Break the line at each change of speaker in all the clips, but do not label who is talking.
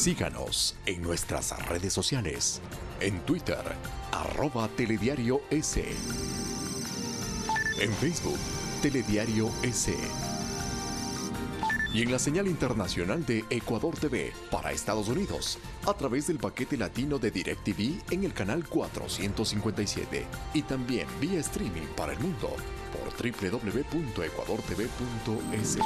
Síganos en nuestras redes sociales. En Twitter, @telediarios. En Facebook, Telediario S. Y en la señal internacional de Ecuador TV para Estados Unidos, a través del paquete latino de DirecTV en el canal 457. Y también vía streaming para el mundo por www.ecuadortv.es.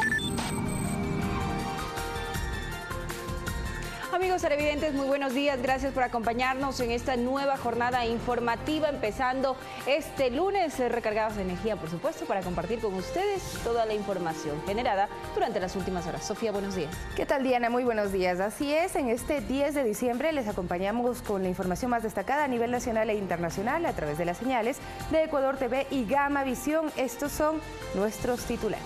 Amigos televidentes, muy buenos días. Gracias por acompañarnos en esta nueva jornada informativa, empezando este lunes recargados de energía, por supuesto, para compartir con ustedes toda la información generada durante las últimas horas. Sofía, buenos días.
¿Qué tal, Diana? Muy buenos días. Así es, en este 10 de diciembre les acompañamos con la información más destacada a nivel nacional e internacional a través de las señales de Ecuador TV y Gama Visión. Estos son nuestros titulares.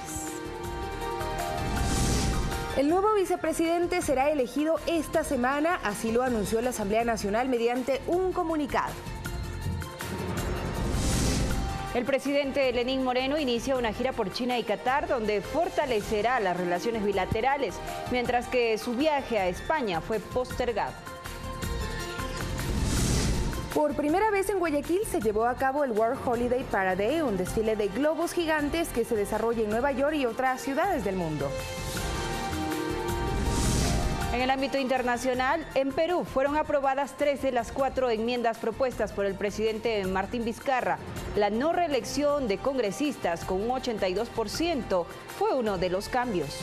El nuevo vicepresidente será elegido esta semana, así lo anunció la Asamblea Nacional mediante un comunicado.
El presidente Lenín Moreno inicia una gira por China y Qatar, donde fortalecerá las relaciones bilaterales, mientras que su viaje a España fue postergado.
Por primera vez en Guayaquil se llevó a cabo el World Holiday Parade, un desfile de globos gigantes que se desarrolla en Nueva York y otras ciudades del mundo.
En el ámbito internacional, en Perú fueron aprobadas 3 de las 4 enmiendas propuestas por el presidente Martín Vizcarra. La no reelección de congresistas con un 82% fue uno de los cambios.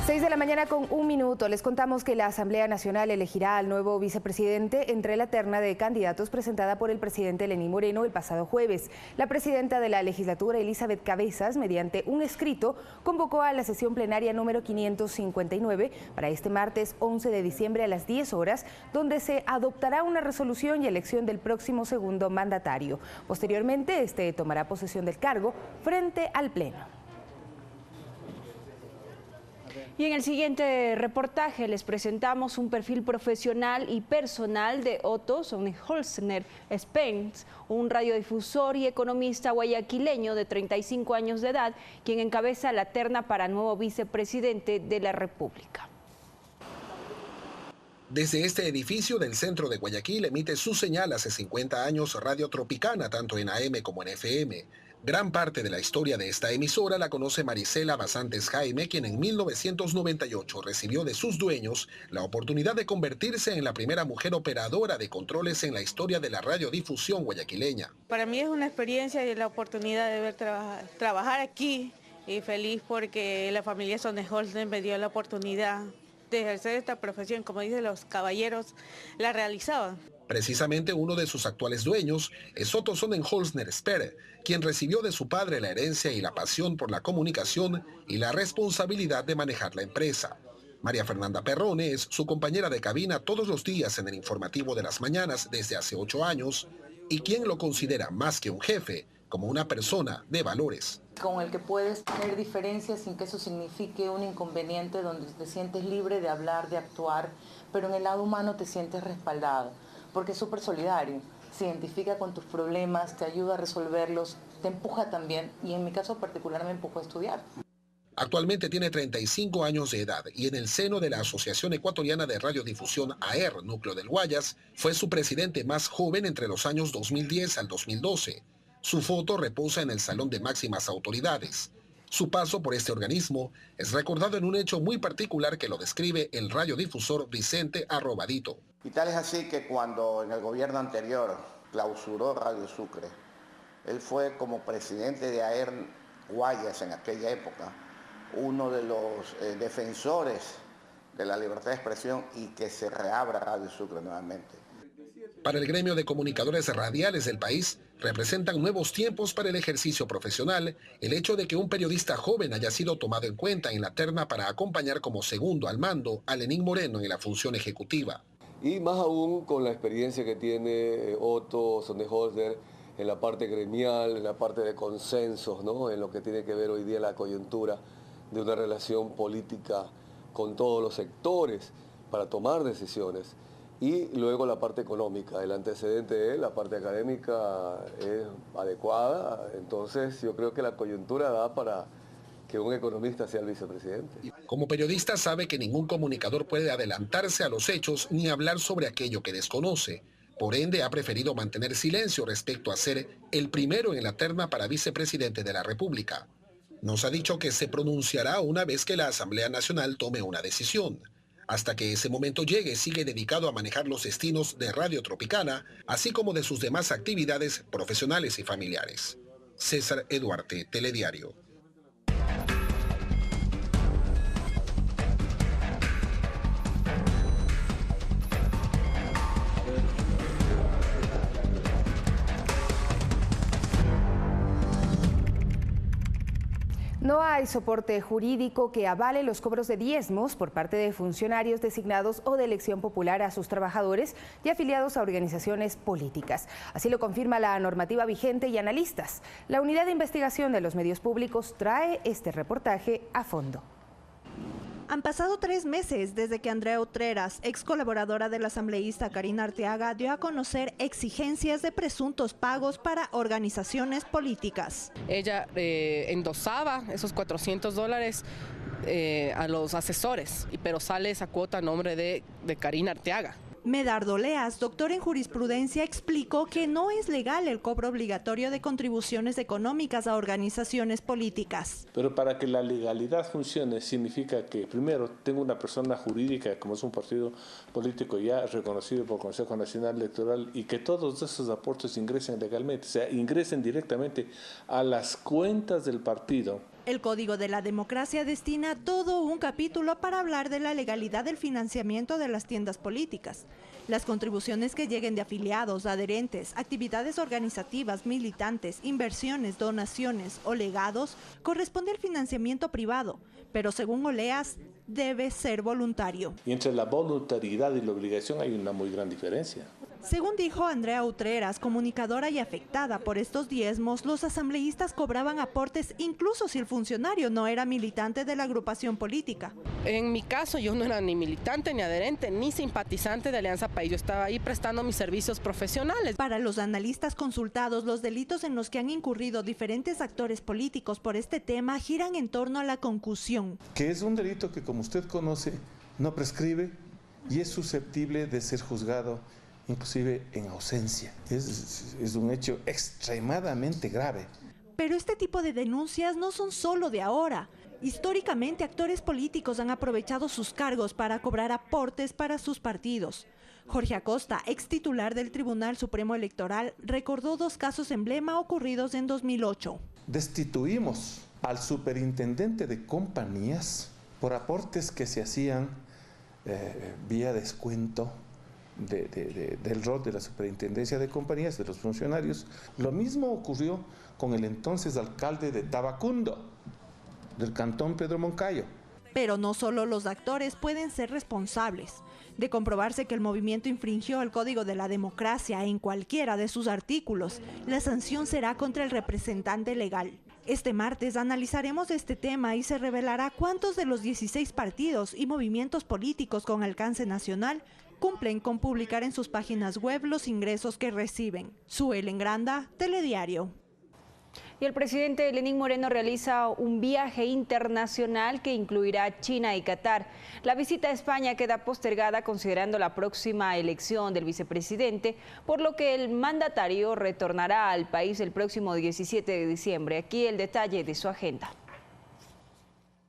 6 de la mañana con 1 minuto. Les contamos que la Asamblea Nacional elegirá al nuevo vicepresidente entre la terna de candidatos presentada por el presidente Lenín Moreno el pasado jueves. La presidenta de la legislatura, Elizabeth Cabezas, mediante un escrito, convocó a la sesión plenaria número 559 para este martes 11 de diciembre a las 10 horas, donde se adoptará una resolución y elección del próximo segundo mandatario. Posteriormente, este tomará posesión del cargo frente al Pleno.
Y en el siguiente reportaje les presentamos un perfil profesional y personal de Otto Sonnenholzner-Spence, un radiodifusor y economista guayaquileño de 35 años de edad, quien encabeza la terna para nuevo vicepresidente de la República.
Desde este edificio del centro de Guayaquil emite su señal hace 50 años Radio Tropicana, tanto en AM como en FM. Gran parte de la historia de esta emisora la conoce Marisela Basantes Jaime, quien en 1998 recibió de sus dueños la oportunidad de convertirse en la primera mujer operadora de controles en la historia de la radiodifusión guayaquileña.
Para mí es una experiencia y la oportunidad de ver trabajar aquí, y feliz porque la familia Sonnenholzner me dio la oportunidad de ejercer esta profesión, como dicen los caballeros, la realizaban.
Precisamente uno de sus actuales dueños es Otto Sonnenholzner-Spence, quien recibió de su padre la herencia y la pasión por la comunicación y la responsabilidad de manejar la empresa. María Fernanda Perrone es su compañera de cabina todos los días en el informativo de las mañanas desde hace 8 años y quien lo considera más que un jefe, como una persona de valores.
Con el que puedes tener diferencias sin que eso signifique un inconveniente, donde te sientes libre de hablar, de actuar, pero en el lado humano te sientes respaldado, porque es súper solidario, se identifica con tus problemas, te ayuda a resolverlos, te empuja también, y en mi caso particular me empujó a estudiar.
Actualmente tiene 35 años de edad y en el seno de la Asociación Ecuatoriana de Radiodifusión AER, Núcleo del Guayas, fue su presidente más joven entre los años 2010 al 2012. Su foto reposa en el Salón de Máximas Autoridades. Su paso por este organismo es recordado en un hecho muy particular que lo describe el radiodifusor Vicente Arrobadito.
Y tal es así que cuando en el gobierno anterior clausuró Radio Sucre, él fue como presidente de AER Guayas en aquella época, uno de los defensores de la libertad de expresión y que se reabra Radio Sucre nuevamente.
Para el gremio de comunicadores radiales del país, representan nuevos tiempos para el ejercicio profesional el hecho de que un periodista joven haya sido tomado en cuenta en la terna para acompañar como segundo al mando a Lenín Moreno en la función ejecutiva.
Y más aún con la experiencia que tiene Otto Sonnenholzner en la parte gremial, en la parte de consensos, ¿no? En lo que tiene que ver hoy día la coyuntura de una relación política con todos los sectores para tomar decisiones. y luego la parte económica. El antecedente de él, la parte académica es adecuada, entonces yo creo que la coyuntura da para que un economista sea el vicepresidente.
Como periodista sabe que ningún comunicador puede adelantarse a los hechos ni hablar sobre aquello que desconoce. Por ende, ha preferido mantener silencio respecto a ser el primero en la terna para vicepresidente de la República. Nos ha dicho que se pronunciará una vez que la Asamblea Nacional tome una decisión. Hasta que ese momento llegue, sigue dedicado a manejar los destinos de Radio Tropicana, así como de sus demás actividades profesionales y familiares. César Eduarte, Telediario.
No hay soporte jurídico que avale los cobros de diezmos por parte de funcionarios designados o de elección popular a sus trabajadores y afiliados a organizaciones políticas. Así lo confirma la normativa vigente y analistas. La Unidad de Investigación de los Medios Públicos trae este reportaje a fondo.
Han pasado 3 meses desde que Andrea Utreras, ex colaboradora del asambleísta Karina Arteaga, dio a conocer exigencias de presuntos pagos para organizaciones políticas.
Ella endosaba esos $400 a los asesores, pero sale esa cuota a nombre de Karina Arteaga.
Medardo Leas, doctor en jurisprudencia, explicó que no es legal el cobro obligatorio de contribuciones económicas a organizaciones políticas.
Pero para que la legalidad funcione significa que primero tengo una persona jurídica como es un partido político ya reconocido por el Consejo Nacional Electoral y que todos esos aportes ingresen legalmente, o sea, ingresen directamente a las cuentas del partido.
El Código de la Democracia destina todo un capítulo para hablar de la legalidad del financiamiento de las tiendas políticas. Las contribuciones que lleguen de afiliados, adherentes, actividades organizativas, militantes, inversiones, donaciones o legados corresponde al financiamiento privado, pero según Oleas, debe ser voluntario.
Y entre la voluntariedad y la obligación hay una muy gran diferencia.
Según dijo Andrea Utreras, comunicadora y afectada por estos diezmos, los asambleístas cobraban aportes incluso si el funcionario no era militante de la agrupación política.
En mi caso yo no era ni militante, ni adherente, ni simpatizante de Alianza País. Yo estaba ahí prestando mis servicios profesionales.
Para los analistas consultados, los delitos en los que han incurrido diferentes actores políticos por este tema giran en torno a la concusión.
Que es un delito que, como usted conoce, no prescribe y es susceptible de ser juzgado inclusive en ausencia. Es un hecho extremadamente grave.
Pero este tipo de denuncias no son solo de ahora. Históricamente, actores políticos han aprovechado sus cargos para cobrar aportes para sus partidos. Jorge Acosta, ex titular del Tribunal Supremo Electoral, recordó 2 casos emblema ocurridos en 2008.
Destituimos al superintendente de compañías por aportes que se hacían vía descuento del rol de la superintendencia de compañías, de los funcionarios. Lo mismo ocurrió con el entonces alcalde de Tabacundo, del cantón Pedro Moncayo.
Pero no solo los actores pueden ser responsables. De comprobarse que el movimiento infringió el Código de la Democracia en cualquiera de sus artículos, la sanción será contra el representante legal. Este martes analizaremos este tema y se revelará cuántos de los 16 partidos y movimientos políticos con alcance nacional cumplen con publicar en sus páginas web los ingresos que reciben. Suelen Granda, Telediario.
Y el presidente Lenín Moreno realiza un viaje internacional que incluirá China y Qatar. La visita a España queda postergada considerando la próxima elección del vicepresidente, por lo que el mandatario retornará al país el próximo 17 de diciembre. Aquí el detalle de su agenda.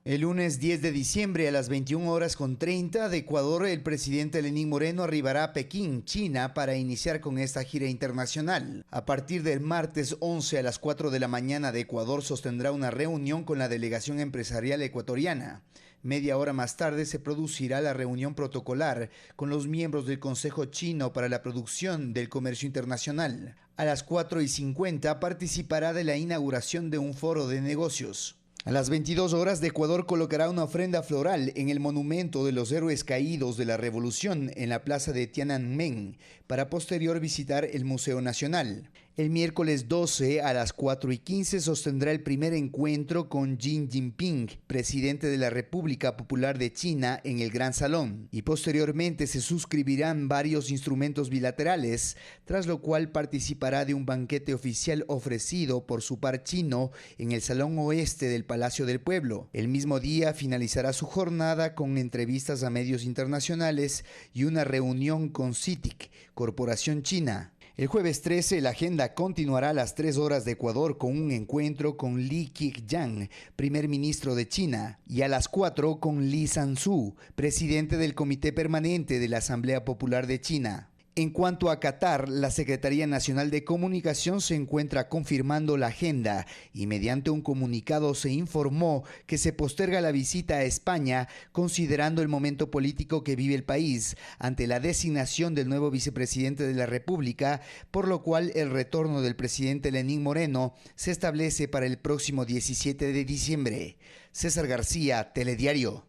El lunes 10 de diciembre a las 21:30 de Ecuador, el presidente Lenín Moreno arribará a Pekín, China, para iniciar con esta gira internacional. A partir del martes 11 a las 4 de la mañana de Ecuador sostendrá una reunión con la delegación empresarial ecuatoriana. Media hora más tarde se producirá la reunión protocolar con los miembros del Consejo Chino para la Producción del Comercio Internacional. A las 4:50 participará de la inauguración de un foro de negocios. A las 22 horas de Ecuador colocará una ofrenda floral en el monumento de los héroes caídos de la Revolución en la plaza de Tiananmen para posterior visitar el Museo Nacional. El miércoles 12 a las 4:15 sostendrá el primer encuentro con Xi Jinping, presidente de la República Popular de China, en el Gran Salón, y posteriormente se suscribirán varios instrumentos bilaterales, tras lo cual participará de un banquete oficial ofrecido por su par chino en el Salón Oeste del Palacio del Pueblo. El mismo día finalizará su jornada con entrevistas a medios internacionales y una reunión con CITIC, Corporación China. El jueves 13, la agenda continuará a las 3 horas de Ecuador con un encuentro con Li Keqiang, primer ministro de China, y a las 4 con Li Zhanshu, presidente del Comité Permanente de la Asamblea Popular de China. En cuanto a Qatar, la Secretaría Nacional de Comunicación se encuentra confirmando la agenda y mediante un comunicado se informó que se posterga la visita a España considerando el momento político que vive el país ante la designación del nuevo vicepresidente de la República, por lo cual el retorno del presidente Lenín Moreno se establece para el próximo 17 de diciembre. César García, Telediario.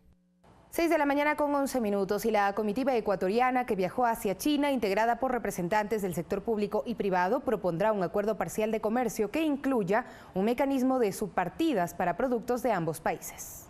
6 de la mañana con 11 minutos y la comitiva ecuatoriana que viajó hacia China, integrada por representantes del sector público y privado, propondrá un acuerdo parcial de comercio que incluya un mecanismo de subpartidas para productos de ambos países.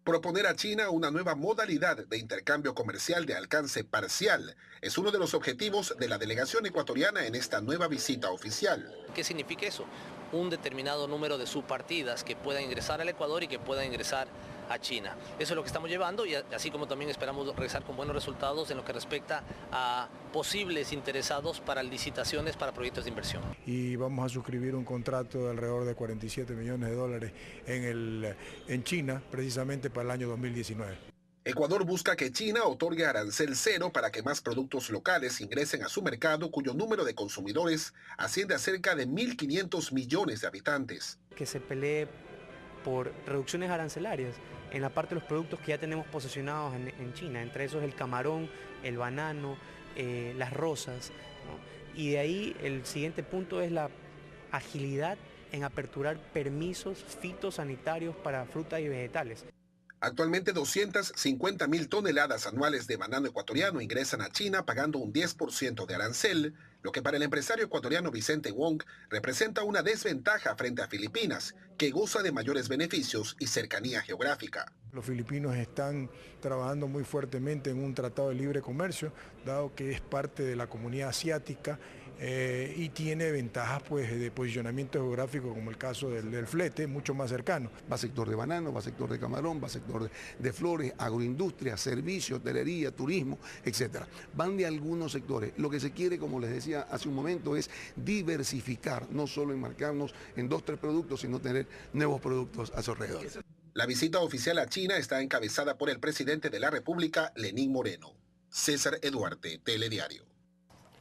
Proponer a China una nueva modalidad de intercambio comercial de alcance parcial es uno de los objetivos de la delegación ecuatoriana en esta nueva visita oficial.
¿Qué significa eso? Un determinado número de subpartidas que puedan ingresar al Ecuador y que puedan ingresar a China. Eso es lo que estamos llevando y así como también esperamos regresar con buenos resultados en lo que respecta a posibles interesados para licitaciones para proyectos de inversión.
Y vamos a suscribir un contrato de alrededor de 47 millones de dólares en China, precisamente para el año 2019.
Ecuador busca que China otorgue arancel cero para que más productos locales ingresen a su mercado, cuyo número de consumidores asciende a cerca de 1.500 millones de habitantes.
Que se pelee por reducciones arancelarias en la parte de los productos que ya tenemos posesionados en China, entre esos el camarón, el banano, las rosas, ¿no? Y de ahí el siguiente punto es la agilidad en aperturar permisos fitosanitarios para frutas y vegetales.
Actualmente 250.000 toneladas anuales de banano ecuatoriano ingresan a China pagando un 10% de arancel, lo que para el empresario ecuatoriano Vicente Wong representa una desventaja frente a Filipinas, que goza de mayores beneficios y cercanía geográfica.
Los filipinos están trabajando muy fuertemente en un tratado de libre comercio, dado que es parte de la comunidad asiática y tiene ventajas pues, de posicionamiento geográfico, como el caso del flete, mucho más cercano.
Va sector de banano, va sector de camarón, va sector de flores, agroindustria, servicios, hotelería, turismo, etc. Van de algunos sectores. Lo que se quiere, como les decía hace un momento, es diversificar, no solo enmarcarnos en 2 o 3 productos, sino tener nuevos productos a su alrededor.
La visita oficial a China está encabezada por el presidente de la República, Lenín Moreno. César Eduarte, Telediario.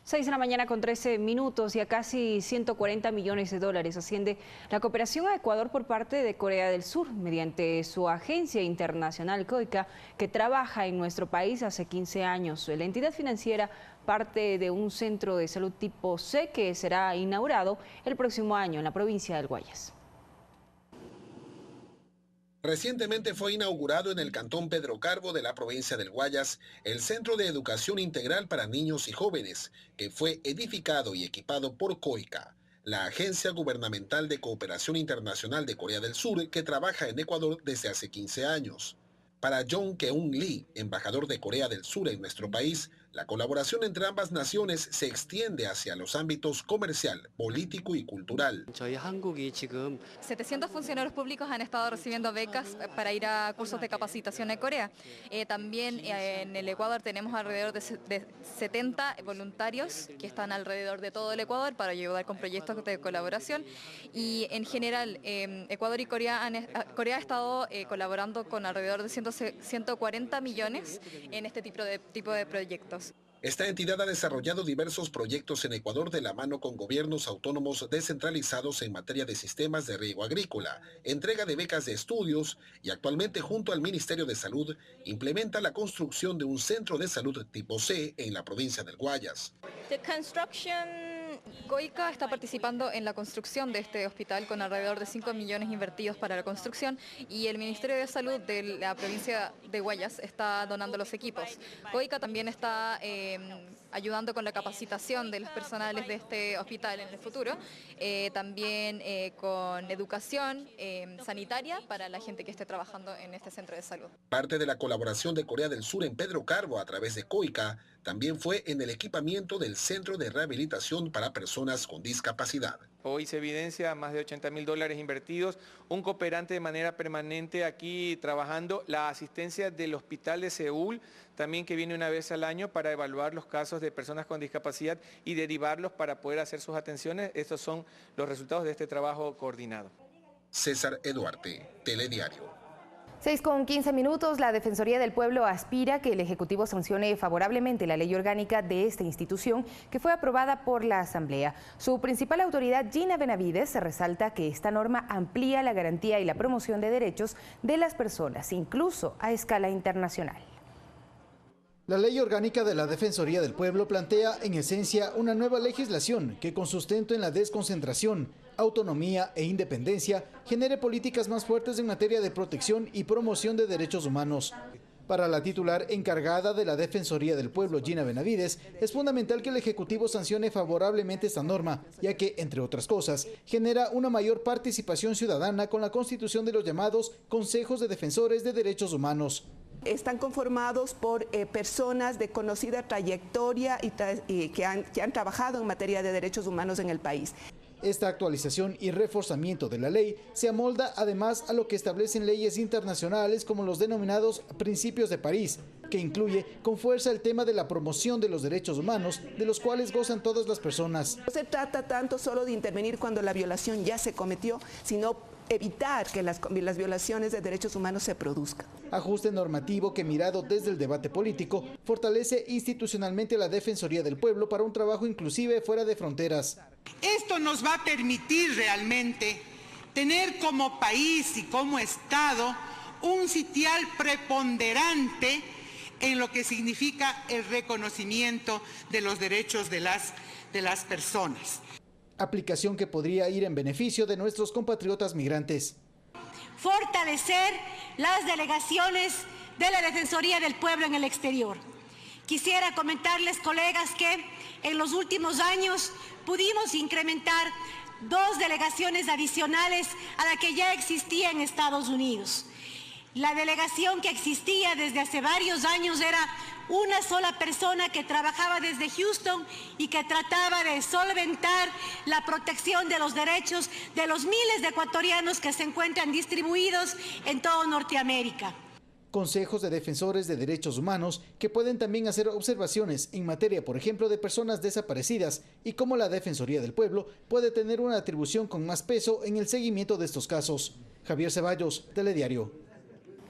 6 de la mañana con 13 minutos y a casi 140 millones de dólares asciende la cooperación a Ecuador por parte de Corea del Sur mediante su agencia internacional COICA, que trabaja en nuestro país hace 15 años. La entidad financiera parte de un centro de salud tipo C que será inaugurado el próximo año en la provincia del Guayas.
Recientemente fue inaugurado en el cantón Pedro Carbo de la provincia del Guayas el Centro de Educación Integral para Niños y Jóvenes, que fue edificado y equipado por COICA, la Agencia Gubernamental de Cooperación Internacional de Corea del Sur, que trabaja en Ecuador desde hace 15 años. Para Jong Keun Lee, embajador de Corea del Sur en nuestro país, la colaboración entre ambas naciones se extiende hacia los ámbitos comercial, político y cultural.
700 funcionarios públicos han estado recibiendo becas para ir a cursos de capacitación en Corea. También en el Ecuador tenemos alrededor de 70 voluntarios que están alrededor de todo el Ecuador para ayudar con proyectos de colaboración. Y en general, Ecuador y Corea ha estado colaborando con alrededor de 140 millones en este tipo de proyectos.
Esta entidad ha desarrollado diversos proyectos en Ecuador de la mano con gobiernos autónomos descentralizados en materia de sistemas de riego agrícola, entrega de becas de estudios y actualmente junto al Ministerio de Salud implementa la construcción de un centro de salud tipo C en la provincia del Guayas.
COICA está participando en la construcción de este hospital con alrededor de 5 millones invertidos para la construcción y el Ministerio de Salud de la provincia de Guayas está donando los equipos. COICA también está ayudando con la capacitación de los personales de este hospital en el futuro, también con educación sanitaria para la gente que esté trabajando en este centro de salud.
Parte de la colaboración de Corea del Sur en Pedro Carbo a través de COICA también fue en el equipamiento del Centro de Rehabilitación para Personas con Discapacidad.
Hoy se evidencia más de $80.000 invertidos, un cooperante de manera permanente aquí trabajando, la asistencia del Hospital de Seúl, también que viene una vez al año para evaluar los casos de personas con discapacidad y derivarlos para poder hacer sus atenciones. Estos son los resultados de este trabajo coordinado.
César Eduarte, Telediario.
6:15. La Defensoría del Pueblo aspira que el Ejecutivo sancione favorablemente la ley orgánica de esta institución que fue aprobada por la Asamblea. Su principal autoridad, Gina Benavides, resalta que esta norma amplía la garantía y la promoción de derechos de las personas, incluso a escala internacional.
La Ley Orgánica de la Defensoría del Pueblo plantea, en esencia, una nueva legislación que, con sustento en la desconcentración, autonomía e independencia, genere políticas más fuertes en materia de protección y promoción de derechos humanos. Para la titular encargada de la Defensoría del Pueblo, Gina Benavides, es fundamental que el Ejecutivo sancione favorablemente esta norma, ya que, entre otras cosas, genera una mayor participación ciudadana con la constitución de los llamados Consejos de Defensores de Derechos Humanos.
Están conformados por personas de conocida trayectoria y que han trabajado en materia de derechos humanos en el país.
Esta actualización y reforzamiento de la ley se amolda además a lo que establecen leyes internacionales como los denominados Principios de París, que incluye con fuerza el tema de la promoción de los derechos humanos, de los cuales gozan todas las personas.
No se trata tanto solo de intervenir cuando la violación ya se cometió, sino evitar que las violaciones de derechos humanos se produzcan.
Ajuste normativo que, mirado desde el debate político, fortalece institucionalmente a la Defensoría del Pueblo para un trabajo inclusive fuera de fronteras.
Esto nos va a permitir realmente tener como país y como Estado un sitial preponderante en lo que significa el reconocimiento de los derechos de las personas.
Aplicación que podría ir en beneficio de nuestros compatriotas migrantes.
Fortalecer las delegaciones de la Defensoría del Pueblo en el exterior. Quisiera comentarles, colegas, que en los últimos años pudimos incrementar 2 delegaciones adicionales a la que ya existía en Estados Unidos. La delegación que existía desde hace varios años era una sola persona que trabajaba desde Houston y que trataba de solventar la protección de los derechos de los miles de ecuatorianos que se encuentran distribuidos en toda Norteamérica.
Consejos de defensores de derechos humanos que pueden también hacer observaciones en materia, por ejemplo, de personas desaparecidas y cómo la Defensoría del Pueblo puede tener una atribución con más peso en el seguimiento de estos casos. Javier Ceballos, Telediario.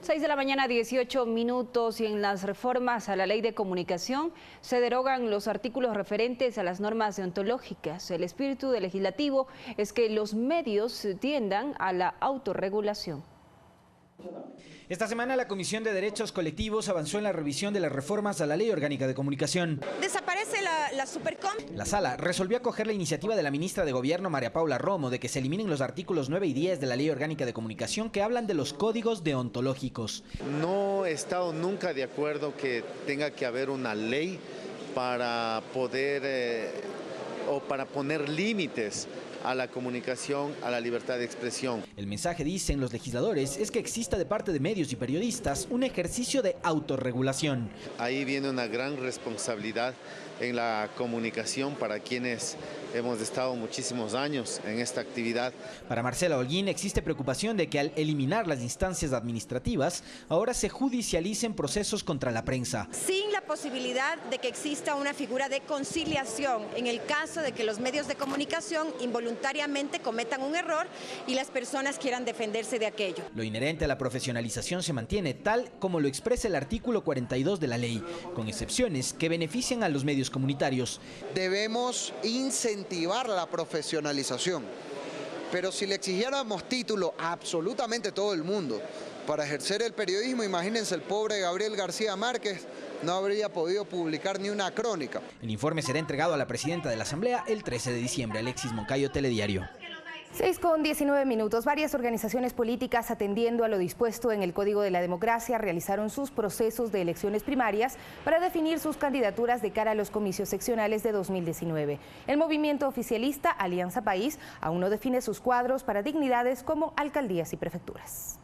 6:18 a.m. y en las reformas a la Ley de Comunicación se derogan los artículos referentes a las normas deontológicas. El espíritu del legislativo es que los medios tiendan a la autorregulación.
Esta semana la Comisión de Derechos Colectivos avanzó en la revisión de las reformas a la Ley Orgánica de Comunicación.
Desaparece la Supercom.
La Sala resolvió acoger la iniciativa de la ministra de Gobierno, María Paula Romo, de que se eliminen los artículos 9 y 10 de la Ley Orgánica de Comunicación que hablan de los códigos deontológicos.
No he estado nunca de acuerdo que tenga que haber una ley para poder o para poner límites a la comunicación, a la libertad de expresión.
El mensaje, dicen los legisladores, es que exista de parte de medios y periodistas un ejercicio de autorregulación.
Ahí viene una gran responsabilidad en la comunicación para quienes hemos estado muchísimos años en esta actividad.
Para Marcela Holguín existe preocupación de que al eliminar las instancias administrativas, ahora se judicialicen procesos contra la prensa.
Sin la posibilidad de que exista una figura de conciliación en el caso de que los medios de comunicación involuntariamente cometan un error y las personas quieran defenderse de aquello.
Lo inherente a la profesionalización se mantiene tal como lo expresa el artículo 42 de la ley, con excepciones que benefician a los medios comunitarios.
Debemos incentivar la profesionalización, pero si le exigiéramos título a absolutamente todo el mundo para ejercer el periodismo, imagínense, el pobre Gabriel García Márquez no habría podido publicar ni una crónica.
El informe será entregado a la presidenta de la Asamblea el 13 de diciembre. Alexis Moncayo, Telediario.
6:19. Varias organizaciones políticas, atendiendo a lo dispuesto en el Código de la Democracia, realizaron sus procesos de elecciones primarias para definir sus candidaturas de cara a los comicios seccionales de 2019. El movimiento oficialista Alianza País aún no define sus cuadros para dignidades como alcaldías y prefecturas.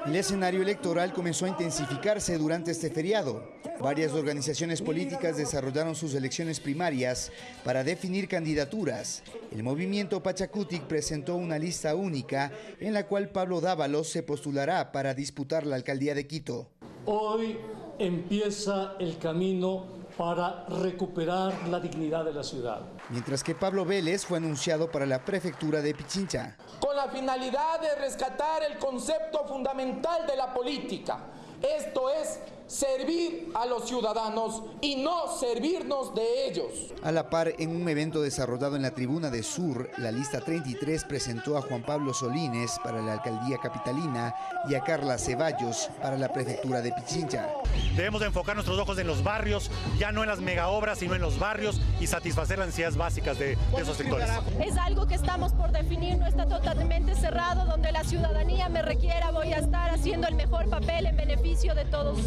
El escenario electoral comenzó a intensificarse durante este feriado. Varias organizaciones políticas desarrollaron sus elecciones primarias para definir candidaturas. El movimiento Pachakutik presentó una lista única en la cual Pablo Dávalos se postulará para disputar la alcaldía de Quito.
Hoy empieza el camino para recuperar la dignidad de la ciudad.
Mientras que Pablo Vélez fue anunciado para la prefectura de Pichincha.
Con la finalidad de rescatar el concepto fundamental de la política, esto es servir a los ciudadanos y no servirnos de ellos.
A la par, en un evento desarrollado en la Tribuna de Sur, la lista 33 presentó a Juan Pablo Solines para la alcaldía capitalina y a Carla Ceballos para la prefectura de Pichincha.
Debemos de enfocar nuestros ojos en los barrios, ya no en las megaobras, sino en los barrios y satisfacer las necesidades básicas de esos sectores.
Es algo que estamos por definir, no está totalmente cerrado, donde la ciudadanía me requiera, voy a estar haciendo el mejor papel en beneficio de todos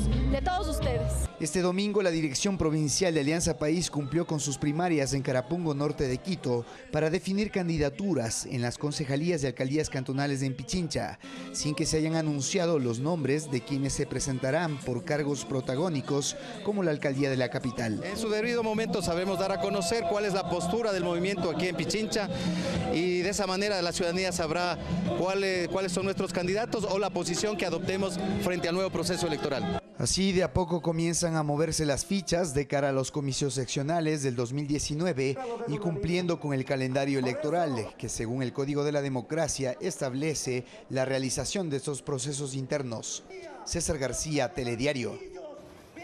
ustedes.
Este domingo la Dirección Provincial de Alianza País cumplió con sus primarias en Carapungo Norte de Quito para definir candidaturas en las concejalías de alcaldías cantonales de Pichincha, sin que se hayan anunciado los nombres de quienes se presentarán por cargos protagónicos como la alcaldía de la capital.
En su debido momento sabremos dar a conocer cuál es la postura del movimiento aquí en Pichincha y de esa manera la ciudadanía sabrá cuáles son nuestros candidatos o la posición que adoptemos frente al nuevo proceso electoral.
Así de a poco comienzan a moverse las fichas de cara a los comicios seccionales del 2019 y cumpliendo con el calendario electoral que, según el Código de la Democracia, establece la realización de estos procesos internos. César García, Telediario.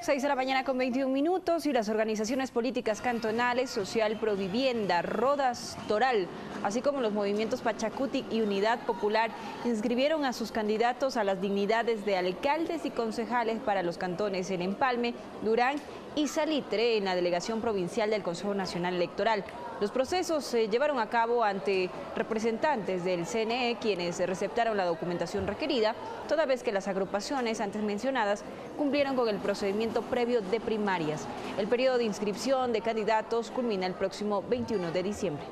6:21 y las organizaciones políticas cantonales, Social Provivienda, Rodas Toral, así como los movimientos Pachakutik y Unidad Popular, inscribieron a sus candidatos a las dignidades de alcaldes y concejales para los cantones El Empalme, Durán y Salitre en la delegación provincial del Consejo Nacional Electoral. Los procesos se llevaron a cabo ante representantes del CNE, quienes receptaron la documentación requerida, toda vez que las agrupaciones antes mencionadas cumplieron con el procedimiento previo de primarias. El periodo de inscripción de candidatos culmina el próximo 21 de diciembre.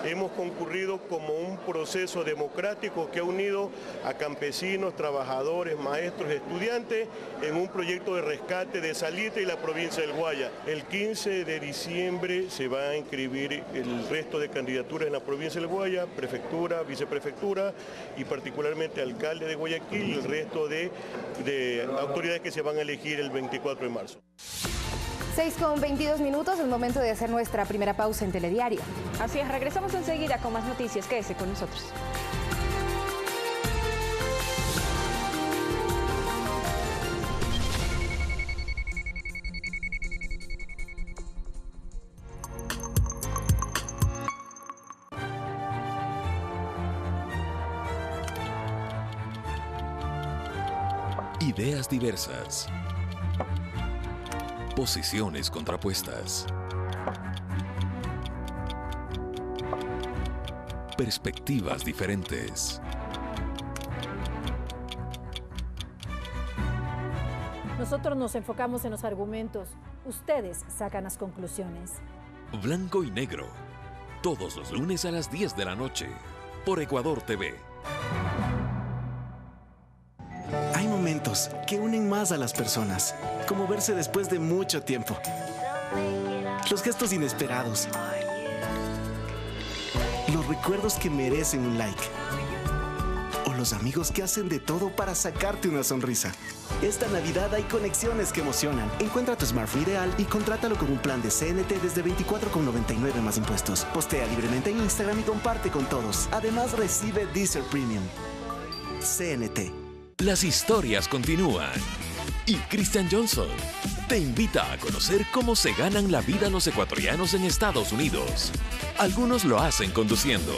Hemos concurrido como un proceso democrático que ha unido a campesinos, trabajadores, maestros, estudiantes en un proyecto de rescate de Salitre y la provincia del Guaya. El 15 de diciembre se va a inscribir el resto de candidaturas en la provincia del Guaya, prefectura, viceprefectura y particularmente alcalde de Guayaquil y el resto de autoridades que se van a elegir el 24 de marzo.
6:22, el momento de hacer nuestra primera pausa en Telediario.
Así es, regresamos enseguida con más noticias. Quédese con nosotros.
Ideas diversas. Posiciones contrapuestas. Perspectivas diferentes.
Nosotros nos enfocamos en los argumentos. Ustedes sacan las conclusiones.
Blanco y negro. Todos los lunes a las 10 de la noche. Por Ecuador TV.
Hay momentos que unen más a las personas, como verse después de mucho tiempo. Los gestos inesperados. Los recuerdos que merecen un like. O los amigos que hacen de todo para sacarte una sonrisa. Esta Navidad hay conexiones que emocionan. Encuentra tu smartphone ideal y contrátalo con un plan de CNT desde $24,99 más impuestos. Postea libremente en Instagram y comparte con todos. Además recibe Deezer Premium. CNT.
Las historias continúan y Christian Johnson te invita a conocer cómo se ganan la vida los ecuatorianos en Estados Unidos. Algunos lo hacen conduciendo,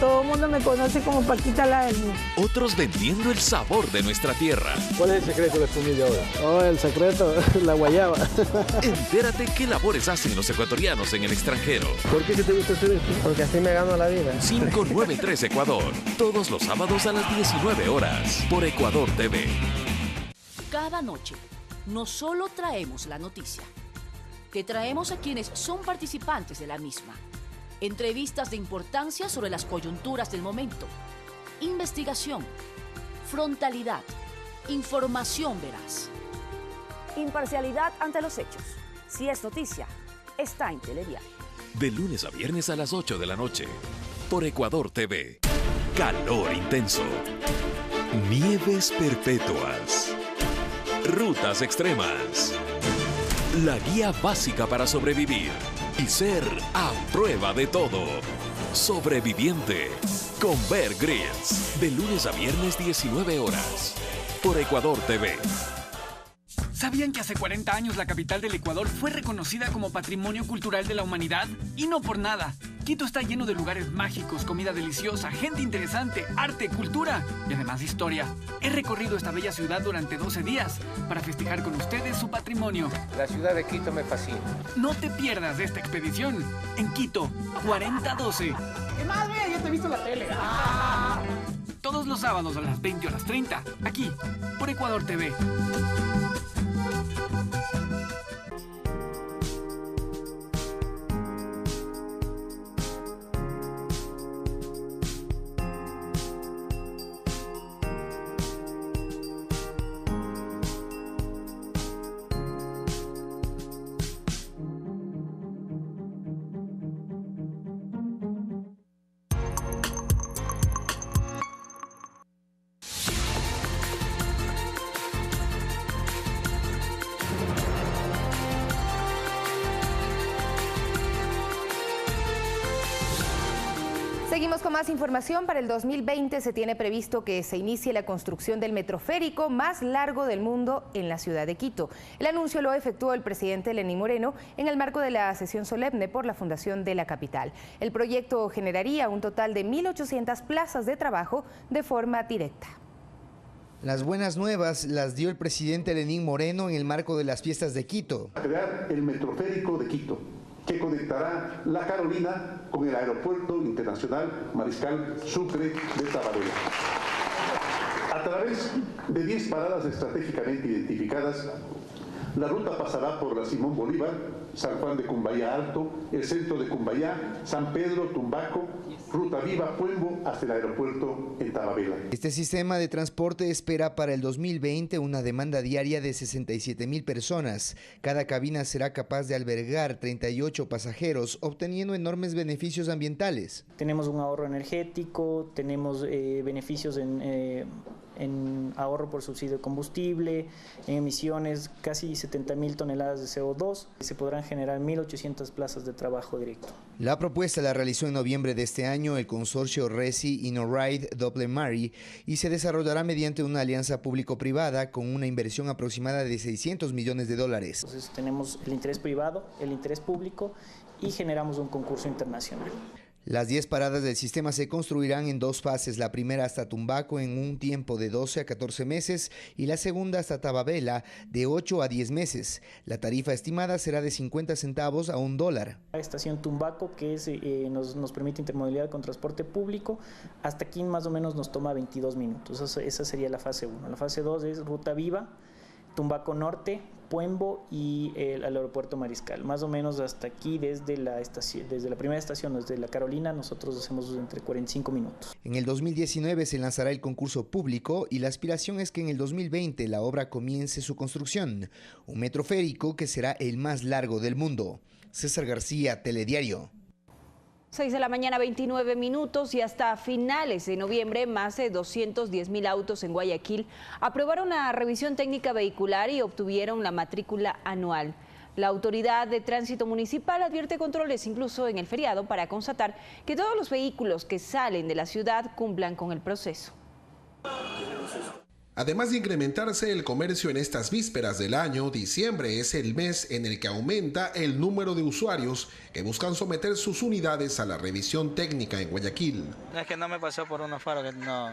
Todo el mundo me conoce como Paquita la del Mundo.
Otros vendiendo el sabor de nuestra tierra.
¿Cuál es el secreto de tu humilde ahora? Oh, el secreto, la guayaba.
Entérate qué labores hacen los ecuatorianos en el extranjero.
¿Por qué te gusta hacer esto? Porque así me gano la vida.
593 Ecuador, todos los sábados a las 19 horas, por Ecuador TV.
Cada noche, no solo traemos la noticia, te traemos a quienes son participantes de la misma. Entrevistas de importancia sobre las coyunturas del momento, investigación, frontalidad, información veraz.
Imparcialidad ante los hechos. Si es noticia, está en Telediario.
De lunes a viernes a las 8 de la noche, por Ecuador TV. Calor intenso. Nieves perpetuas. Rutas extremas. La guía básica para sobrevivir y ser a prueba de todo. Sobreviviente con Bear Grylls. De lunes a viernes 19 horas. Por Ecuador TV.
¿Sabían que hace 40 años la capital del Ecuador fue reconocida como Patrimonio Cultural de la Humanidad? Y no por nada. Quito está lleno de lugares mágicos, comida deliciosa, gente interesante, arte, cultura y además historia. He recorrido esta bella ciudad durante 12 días para festejar con ustedes su patrimonio.
La ciudad de Quito me fascina.
No te pierdas de esta expedición. En Quito, 4012.
¿Qué más, ve? Yo te he visto en la tele.
Todos los sábados a las 20:30, aquí, por Ecuador TV.
Seguimos con más información. Para el 2020 se tiene previsto que se inicie la construcción del metroférico más largo del mundo en la ciudad de Quito. El anuncio lo efectuó el presidente Lenín Moreno en el marco de la sesión solemne por la fundación de la capital. El proyecto generaría un total de 1.800 plazas de trabajo de forma directa.
Las buenas nuevas las dio el presidente Lenín Moreno en el marco de las fiestas de Quito.
Crear el metroférico de Quito, que conectará La Carolina con el Aeropuerto Internacional Mariscal Sucre de Tabarela. A través de 10 paradas estratégicamente identificadas, la ruta pasará por la Simón Bolívar, San Juan de Cumbayá Alto, el centro de Cumbayá, San Pedro, Tumbaco, Ruta Viva, Puembo, hasta el aeropuerto en Tababela.
Este sistema de transporte espera para el 2020 una demanda diaria de 67.000 personas. Cada cabina será capaz de albergar 38 pasajeros, obteniendo enormes beneficios ambientales.
Tenemos un ahorro energético, tenemos beneficios en ahorro por subsidio de combustible, en emisiones casi 70.000 toneladas de CO2. Se podrán generar 1.800 plazas de trabajo directo.
La propuesta la realizó en noviembre de este año el consorcio Resi InnoRide Double Mari y se desarrollará mediante una alianza público-privada con una inversión aproximada de $600 millones.
Entonces tenemos el interés privado, el interés público y generamos un concurso internacional.
Las 10 paradas del sistema se construirán en 2 fases, la primera hasta Tumbaco en un tiempo de 12 a 14 meses y la segunda hasta Tababela de 8 a 10 meses. La tarifa estimada será de 50 centavos a $1.
La estación Tumbaco, que es, nos permite intermodalidad con transporte público, hasta aquí más o menos nos toma 22 minutos. Esa sería la fase 1. La fase 2 es Ruta Viva, Tumbaco Norte, Puembo y el aeropuerto Mariscal. Más o menos hasta aquí, desde la primera estación, desde La Carolina, nosotros hacemos entre 45 minutos.
En el 2019 se lanzará el concurso público y la aspiración es que en el 2020 la obra comience su construcción. Un metroférico que será el más largo del mundo. César García, Telediario.
6 de la mañana, 29 minutos, y hasta finales de noviembre más de 210.000 autos en Guayaquil aprobaron la revisión técnica vehicular y obtuvieron la matrícula anual. La Autoridad de Tránsito Municipal advierte controles incluso en el feriado para constatar que todos los vehículos que salen de la ciudad cumplan con el proceso.
Además de incrementarse el comercio en estas vísperas del año, diciembre es el mes en el que aumenta el número de usuarios que buscan someter sus unidades a la revisión técnica en Guayaquil.
Es que no me pasó por unos faros, que no,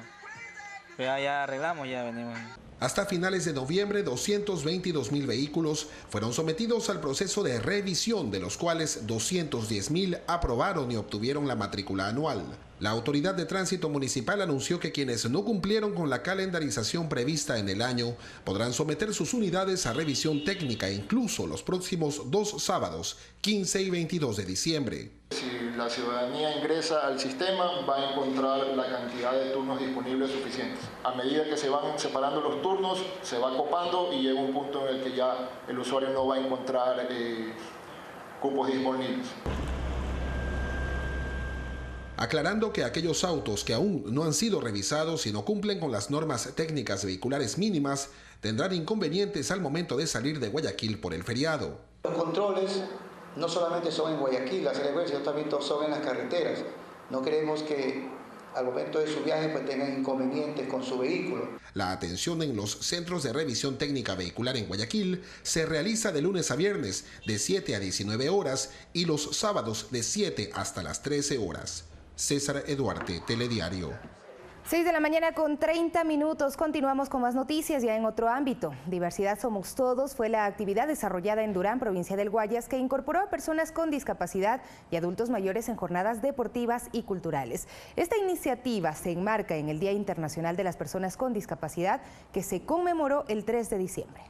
ya arreglamos, ya venimos.
Hasta finales de noviembre, 222.000 vehículos fueron sometidos al proceso de revisión, de los cuales 210.000 aprobaron y obtuvieron la matrícula anual. La Autoridad de Tránsito Municipal anunció que quienes no cumplieron con la calendarización prevista en el año podrán someter sus unidades a revisión técnica incluso los próximos 2 sábados, 15 y 22 de diciembre.
Si la ciudadanía ingresa al sistema, va a encontrar la cantidad de turnos disponibles suficientes. A medida que se van separando los turnos, se va copando y llega un punto en el que ya el usuario no va a encontrar cupos disponibles.
Aclarando que aquellos autos que aún no han sido revisados y no cumplen con las normas técnicas vehiculares mínimas tendrán inconvenientes al momento de salir de Guayaquil por el feriado.
Los controles no solamente son en Guayaquil, las sino también son en las carreteras. No queremos que al momento de su viaje pues tengan inconvenientes con su vehículo.
La atención en los centros de revisión técnica vehicular en Guayaquil se realiza de lunes a viernes de 7 a 19 horas y los sábados de 7 hasta las 13 horas. César Eduarte, Telediario.
6 de la mañana con 30 minutos. Continuamos con más noticias ya en otro ámbito. Diversidad Somos Todos fue la actividad desarrollada en Durán, provincia del Guayas, que incorporó a personas con discapacidad y adultos mayores en jornadas deportivas y culturales. Esta iniciativa se enmarca en el Día Internacional de las Personas con Discapacidad, que se conmemoró el 3 de diciembre.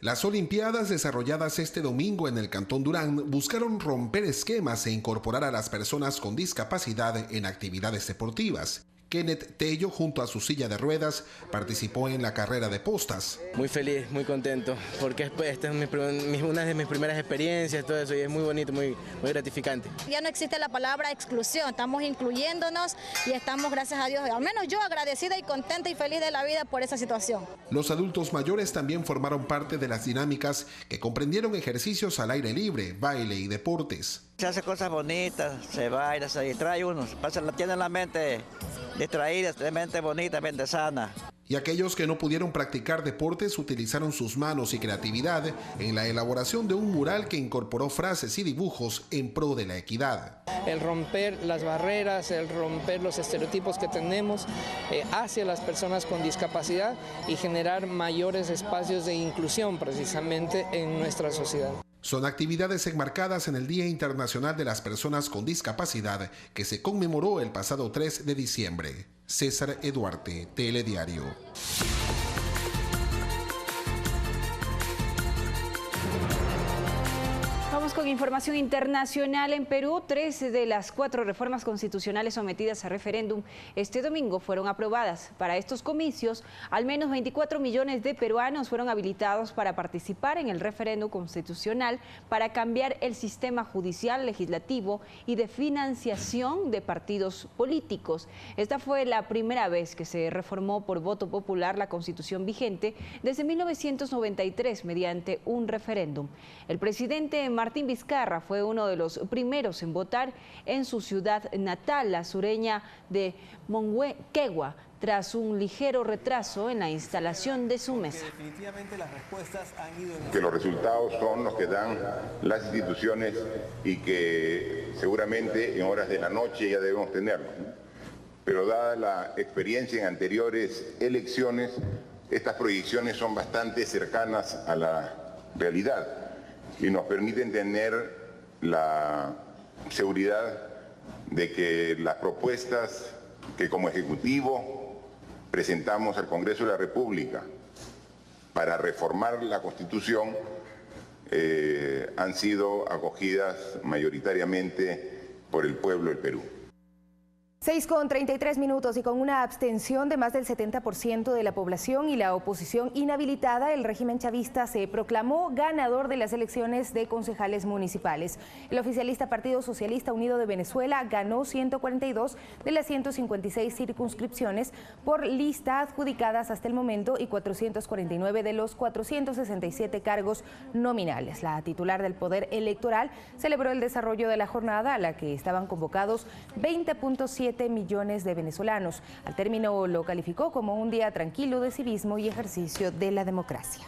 Las Olimpiadas desarrolladas este domingo en el Cantón Durán buscaron romper esquemas e incorporar a las personas con discapacidad en actividades deportivas. Kenneth Tello, junto a su silla de ruedas, participó en la carrera de postas.
Muy feliz, muy contento, porque esta es una de mis primeras experiencias, todo eso, y es muy bonito, muy gratificante.
Ya no existe la palabra exclusión, estamos incluyéndonos y estamos, gracias a Dios, al menos yo agradecida y contenta y feliz de la vida por esa situación.
Los adultos mayores también formaron parte de las dinámicas que comprendieron ejercicios al aire libre, baile y deportes.
Se hace cosas bonitas, se baila, se distrae uno, tiene la mente distraída, mente bonita, mente sana.
Y aquellos que no pudieron practicar deportes utilizaron sus manos y creatividad en la elaboración de un mural que incorporó frases y dibujos en pro de la equidad.
El romper las barreras, el romper los estereotipos que tenemos hacia las personas con discapacidad y generar mayores espacios de inclusión precisamente en nuestra sociedad.
Son actividades enmarcadas en el Día Internacional de las Personas con Discapacidad, que se conmemoró el pasado 3 de diciembre. César Eduarte, Telediario.
Vamos con información internacional. En Perú, 3 de las 4 reformas constitucionales sometidas a referéndum este domingo fueron aprobadas. Para estos comicios, al menos 24 millones de peruanos fueron habilitados para participar en el referéndum constitucional para cambiar el sistema judicial, legislativo y de financiación de partidos políticos. Esta fue la primera vez que se reformó por voto popular la Constitución vigente desde 1993 mediante un referéndum. El presidente Martín Vizcarra fue uno de los primeros en votar en su ciudad natal, la sureña de Monguequegua, tras un ligero retraso en la instalación de su mesa.
Que los resultados son los que dan las instituciones y que seguramente en horas de la noche ya debemos tenerlos. Pero dada la experiencia en anteriores elecciones, estas proyecciones son bastante cercanas a la realidad y nos permiten tener la seguridad de que las propuestas que como Ejecutivo presentamos al Congreso de la República para reformar la Constitución han sido acogidas mayoritariamente por el pueblo del Perú.
6:33 y con una abstención de más del 70% de la población y la oposición inhabilitada, el régimen chavista se proclamó ganador de las elecciones de concejales municipales. El oficialista Partido Socialista Unido de Venezuela ganó 142 de las 156 circunscripciones por lista adjudicadas hasta el momento y 449 de los 467 cargos nominales. La titular del Poder Electoral celebró el desarrollo de la jornada a la que estaban convocados 20.7 7 millones de venezolanos. Al término lo calificó como un día tranquilo de civismo y ejercicio de la democracia.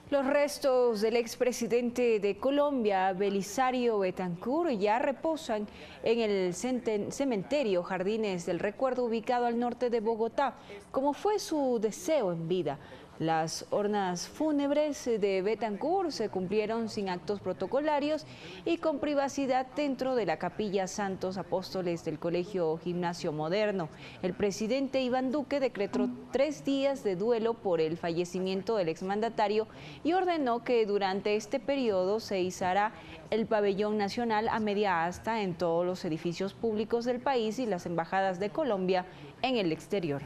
Los restos del expresidente de Colombia, Belisario Betancur, ya reposan en el cementerio Jardines del Recuerdo, ubicado al norte de Bogotá, como fue su deseo en vida. Las urnas fúnebres de Betancur se cumplieron sin actos protocolarios y con privacidad dentro de la Capilla Santos Apóstoles del Colegio Gimnasio Moderno. El presidente Iván Duque decretó 3 días de duelo por el fallecimiento del exmandatario y ordenó que durante este periodo se izará el pabellón nacional a media asta en todos los edificios públicos del país y las embajadas de Colombia en el exterior.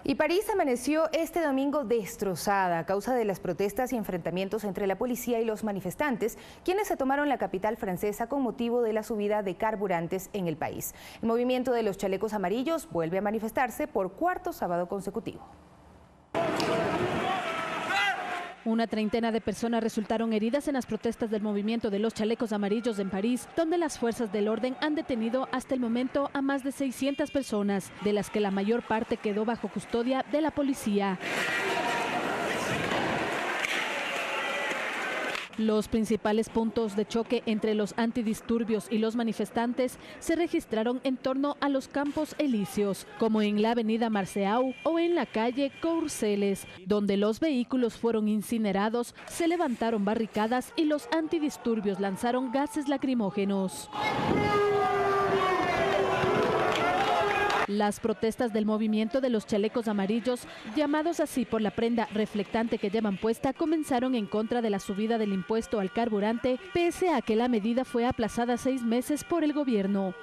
Y París amaneció este domingo destrozada a causa de las protestas y enfrentamientos entre la policía y los manifestantes, quienes se tomaron la capital francesa con motivo de la subida de carburantes en el país. El movimiento de los chalecos amarillos vuelve a manifestarse por 4º sábado consecutivo.
Una treintena de personas resultaron heridas en las protestas del movimiento de los chalecos amarillos en París, donde las fuerzas del orden han detenido hasta el momento a más de 600 personas, de las que la mayor parte quedó bajo custodia de la policía. Los principales puntos de choque entre los antidisturbios y los manifestantes se registraron en torno a los Campos Elíseos, como en la avenida Marceau o en la calle Courcelles, donde los vehículos fueron incinerados, se levantaron barricadas y los antidisturbios lanzaron gases lacrimógenos. Las protestas del movimiento de los chalecos amarillos, llamados así por la prenda reflectante que llevan puesta, comenzaron en contra de la subida del impuesto al carburante, pese a que la medida fue aplazada 6 meses por el gobierno.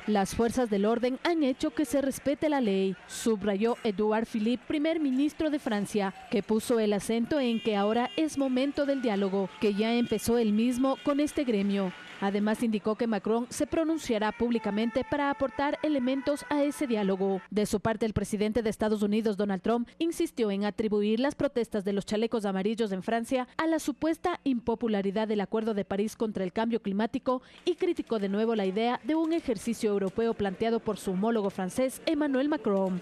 Las fuerzas del orden han hecho que se respete la ley, subrayó Édouard Philippe, primer ministro de Francia, que puso el acento en que ahora es momento del diálogo, que ya empezó él mismo con este gremio. Además, indicó que Macron se pronunciará públicamente para aportar elementos a ese diálogo. De su parte, el presidente de Estados Unidos, Donald Trump, insistió en atribuir las protestas de los chalecos amarillos en Francia a la supuesta impopularidad del Acuerdo de París contra el cambio climático y criticó de nuevo la idea de un ejercicio europeo planteado por su homólogo francés, Emmanuel Macron.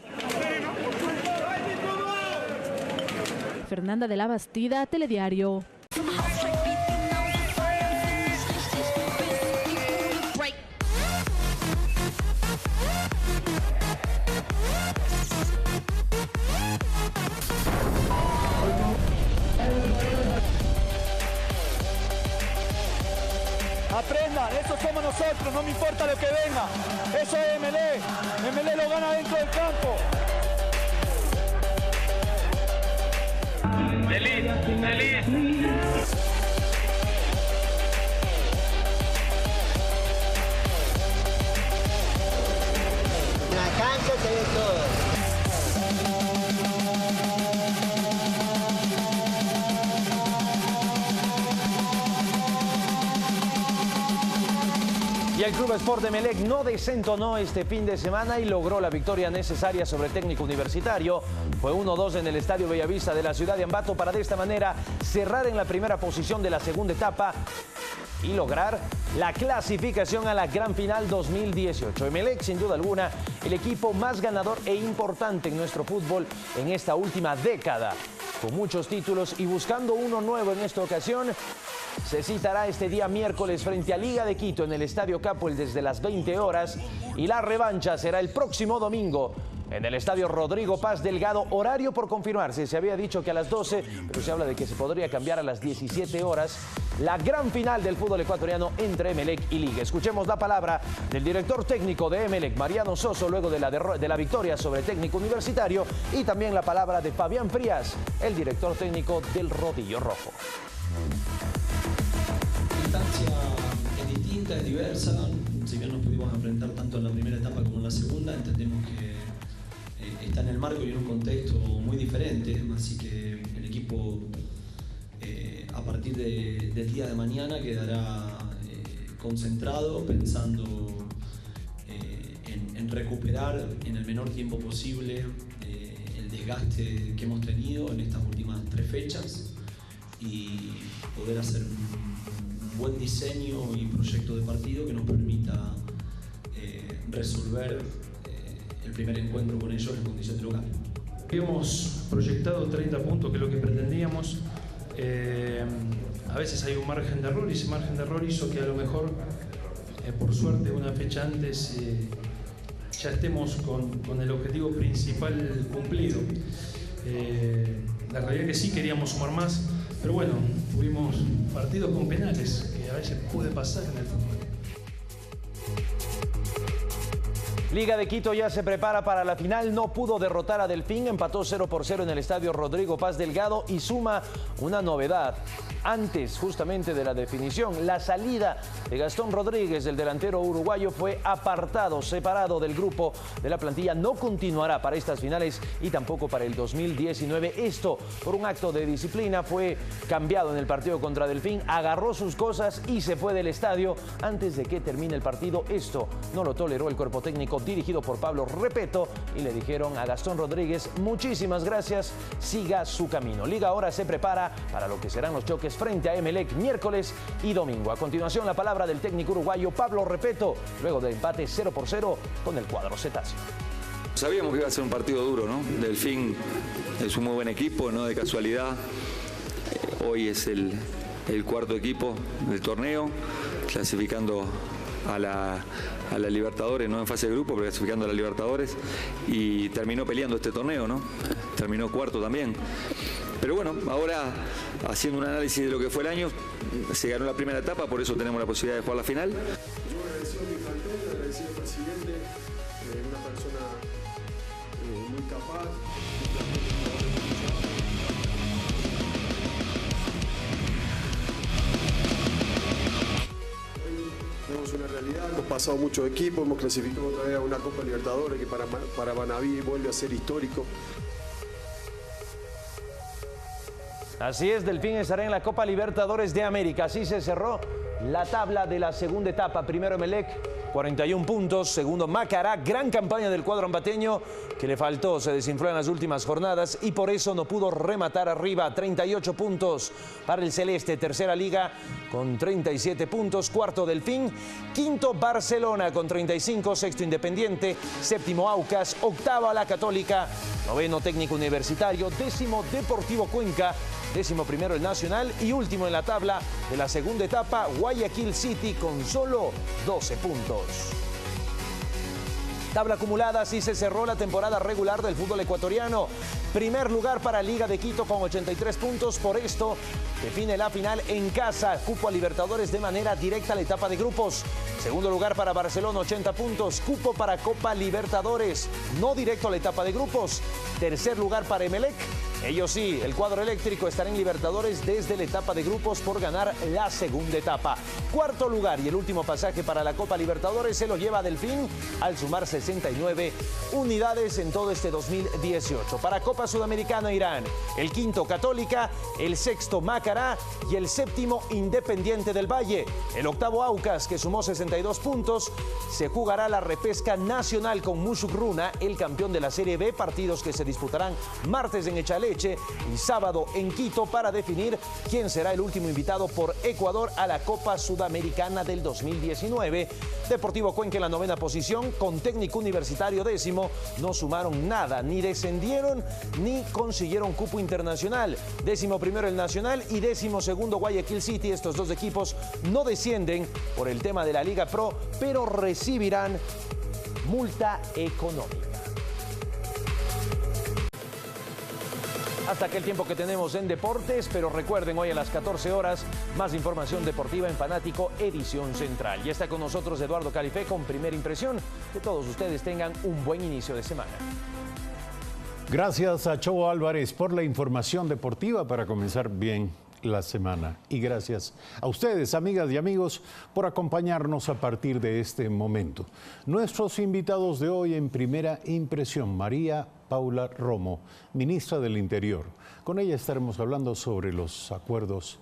Fernanda de la Bastida, Telediario.
Aprendan, eso somos nosotros, no me importa lo que venga. Eso es MLE, MLE lo gana dentro del campo.
La cancha se ve todo.
Y el Club Sport Emelec no desentonó este fin de semana y logró la victoria necesaria sobre Técnico Universitario. Fue 1-2 en el Estadio Bellavista de la ciudad de Ambato para de esta manera cerrar en la primera posición de la segunda etapa y lograr la clasificación a la Gran Final 2018. Emelec, sin duda alguna, el equipo más ganador e importante en nuestro fútbol en esta última década. Con muchos títulos y buscando uno nuevo en esta ocasión, se citará este día miércoles frente a Liga de Quito en el Estadio Capuel desde las 20 horas y la revancha será el próximo domingo en el Estadio Rodrigo Paz Delgado, horario por confirmarse. Se había dicho que a las 12, pero se habla de que se podría cambiar a las 17 horas. La gran final del fútbol ecuatoriano entre Emelec y Liga. Escuchemos la palabra del director técnico de Emelec, Mariano Soso, luego de la victoria sobre Técnico Universitario, y también la palabra de Fabián Frías, el director técnico del Rodillo Rojo.
La instancia es distinta, es diversa. Si bien nos pudimos enfrentar tanto en la primera etapa como en la segunda, entendemos que está en el marco y en un contexto muy diferente, así que el equipo a partir del día de mañana quedará concentrado, pensando en recuperar en el menor tiempo posible el desgaste que hemos tenido en estas últimas 3 fechas. y poder hacer un buen diseño y proyecto de partido que nos permita resolver el primer encuentro con ellos en condición de local.
Habíamos proyectado 30 puntos, que es lo que pretendíamos. A veces hay un margen de error y ese margen de error hizo que a lo mejor, por suerte, una fecha antes ya estemos con el objetivo principal cumplido. La realidad es que sí queríamos sumar más, pero bueno, tuvimos partidos con penales, que a veces puede pasar en el fútbol.
Liga de Quito ya se prepara para la final, no pudo derrotar a Delfín, empató 0-0 en el estadio Rodrigo Paz Delgado y suma una novedad. Antes justamente de la definición, la salida de Gastón Rodríguez, el delantero uruguayo, fue apartado, separado del grupo de la plantilla. No continuará para estas finales y tampoco para el 2019. Esto por un acto de disciplina, fue cambiado en el partido contra Delfín, agarró sus cosas y se fue del estadio antes de que termine el partido. Esto no lo toleró el cuerpo técnico dirigido por Pablo Repeto y le dijeron a Gastón Rodríguez: muchísimas gracias, siga su camino. Liga ahora se prepara para lo que serán los choques frente a Emelec miércoles y domingo. A continuación, la palabra del técnico uruguayo Pablo Repeto, luego del empate 0-0 con el cuadro cetáceo.
Sabíamos que iba a ser un partido duro, ¿no? Delfín es un muy buen equipo, no de casualidad. Hoy es el cuarto equipo del torneo, clasificando a la Libertadores, no en fase de grupo, pero clasificando a la Libertadores, y terminó peleando este torneo, ¿no? Terminó cuarto también. Pero bueno, ahora haciendo un análisis de lo que fue el año, se ganó la primera etapa, por eso tenemos la posibilidad de jugar la final.
Yo agradecido a mi plantel, agradecido al presidente, una persona muy capaz. Tenemos una realidad, hemos pasado muchos equipos, hemos clasificado otra vez a una Copa Libertadores que para Banaví vuelve a ser histórico.
Así es, Delfín estará en la Copa Libertadores de América. Así se cerró la tabla de la segunda etapa. Primero Emelec, 41 puntos. Segundo Macará, gran campaña del cuadro ambateño que le faltó, se desinfló en las últimas jornadas y por eso no pudo rematar arriba. 38 puntos para el Celeste. Tercera Liga con 37 puntos. Cuarto Delfín. Quinto Barcelona con 35. Sexto Independiente. Séptimo Aucas. Octava la Católica. Noveno Técnico Universitario. Décimo Deportivo Cuenca. Décimo primero el Nacional y último en la tabla de la segunda etapa, Guayaquil City con solo 12 puntos. Tabla acumulada, así se cerró la temporada regular del fútbol ecuatoriano. Primer lugar para Liga de Quito con 83 puntos. Por esto define la final en casa. Cupo a Libertadores de manera directa a la etapa de grupos. Segundo lugar para Barcelona, 80 puntos. Cupo para Copa Libertadores, no directo a la etapa de grupos. Tercer lugar para Emelec. Ellos sí, el cuadro eléctrico estará en Libertadores desde la etapa de grupos por ganar la segunda etapa. Cuarto lugar y el último pasaje para la Copa Libertadores se lo lleva Delfín al sumar 69 unidades en todo este 2018. Para Copa Sudamericana irán el quinto Católica, el sexto Macará y el séptimo Independiente del Valle. El octavo Aucas, que sumó 62 puntos, se jugará la repesca nacional con Mushugruna, el campeón de la Serie B, partidos que se disputarán martes en Echaleche y sábado en Quito para definir quién será el último invitado por Ecuador a la Copa Sudamericana del 2019. Deportivo Cuenca en la novena posición con Técnico Universitario décimo. No sumaron nada, ni descendieron ni consiguieron cupo internacional. Décimo primero el Nacional y décimo segundo Guayaquil City. Estos dos equipos no descienden por el tema de la Liga Pro, pero recibirán multa económica. Hasta aquí el tiempo que tenemos en deportes, pero recuerden, hoy a las 14 horas, más información deportiva en Fanático, edición central. Ya está con nosotros Eduardo Califé con Primera Impresión. Que todos ustedes tengan un buen inicio de semana.
Gracias a Chobo Álvarez por la información deportiva para comenzar bien la semana. Y gracias a ustedes, amigas y amigos, por acompañarnos a partir de este momento. Nuestros invitados de hoy en Primera Impresión, María Paula Romo, ministra del Interior. Con ella estaremos hablando sobre los acuerdos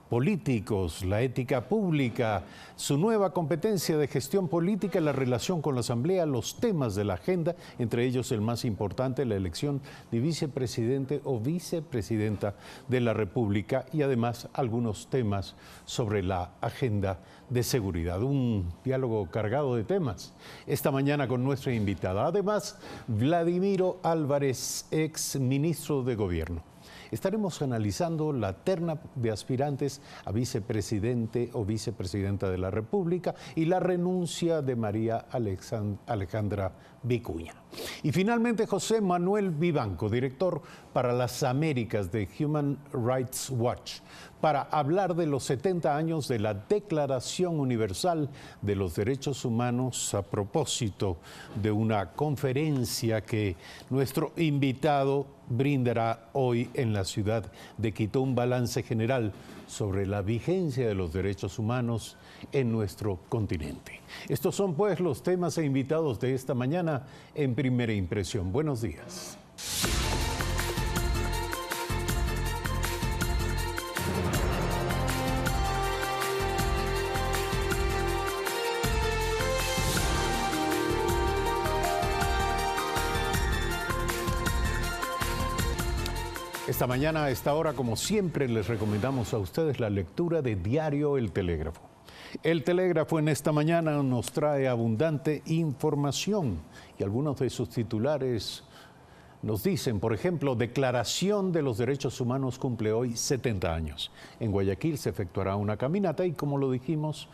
políticos, la ética pública, su nueva competencia de gestión política, la relación con la Asamblea, los temas de la agenda, entre ellos el más importante, la elección de vicepresidente o vicepresidenta de la República y además algunos temas sobre la agenda de seguridad. Un diálogo cargado de temas esta mañana con nuestra invitada. Además, Vladimiro Álvarez, ex ministro de Gobierno. Estaremos analizando la terna de aspirantes a vicepresidente o vicepresidenta de la República y la renuncia de María Alejandra Vicuña. Y finalmente José Manuel Vivanco, director para las Américas de Human Rights Watch, para hablar de los 70 años de la Declaración Universal de los Derechos Humanos a propósito de una conferencia que nuestro invitado brindará hoy en la ciudad de Quito, un balance general sobre la vigencia de los derechos humanos en nuestro continente. Estos son pues los temas e invitados de esta mañana en Primera Impresión. Buenos días. Esta mañana, a esta hora, como siempre, les recomendamos a ustedes la lectura de Diario El Telégrafo. El Telégrafo en esta mañana nos trae abundante información y algunos de sus titulares nos dicen, por ejemplo, Declaración de los Derechos Humanos cumple hoy 70 años. En Guayaquil se efectuará una caminata y, como lo dijimos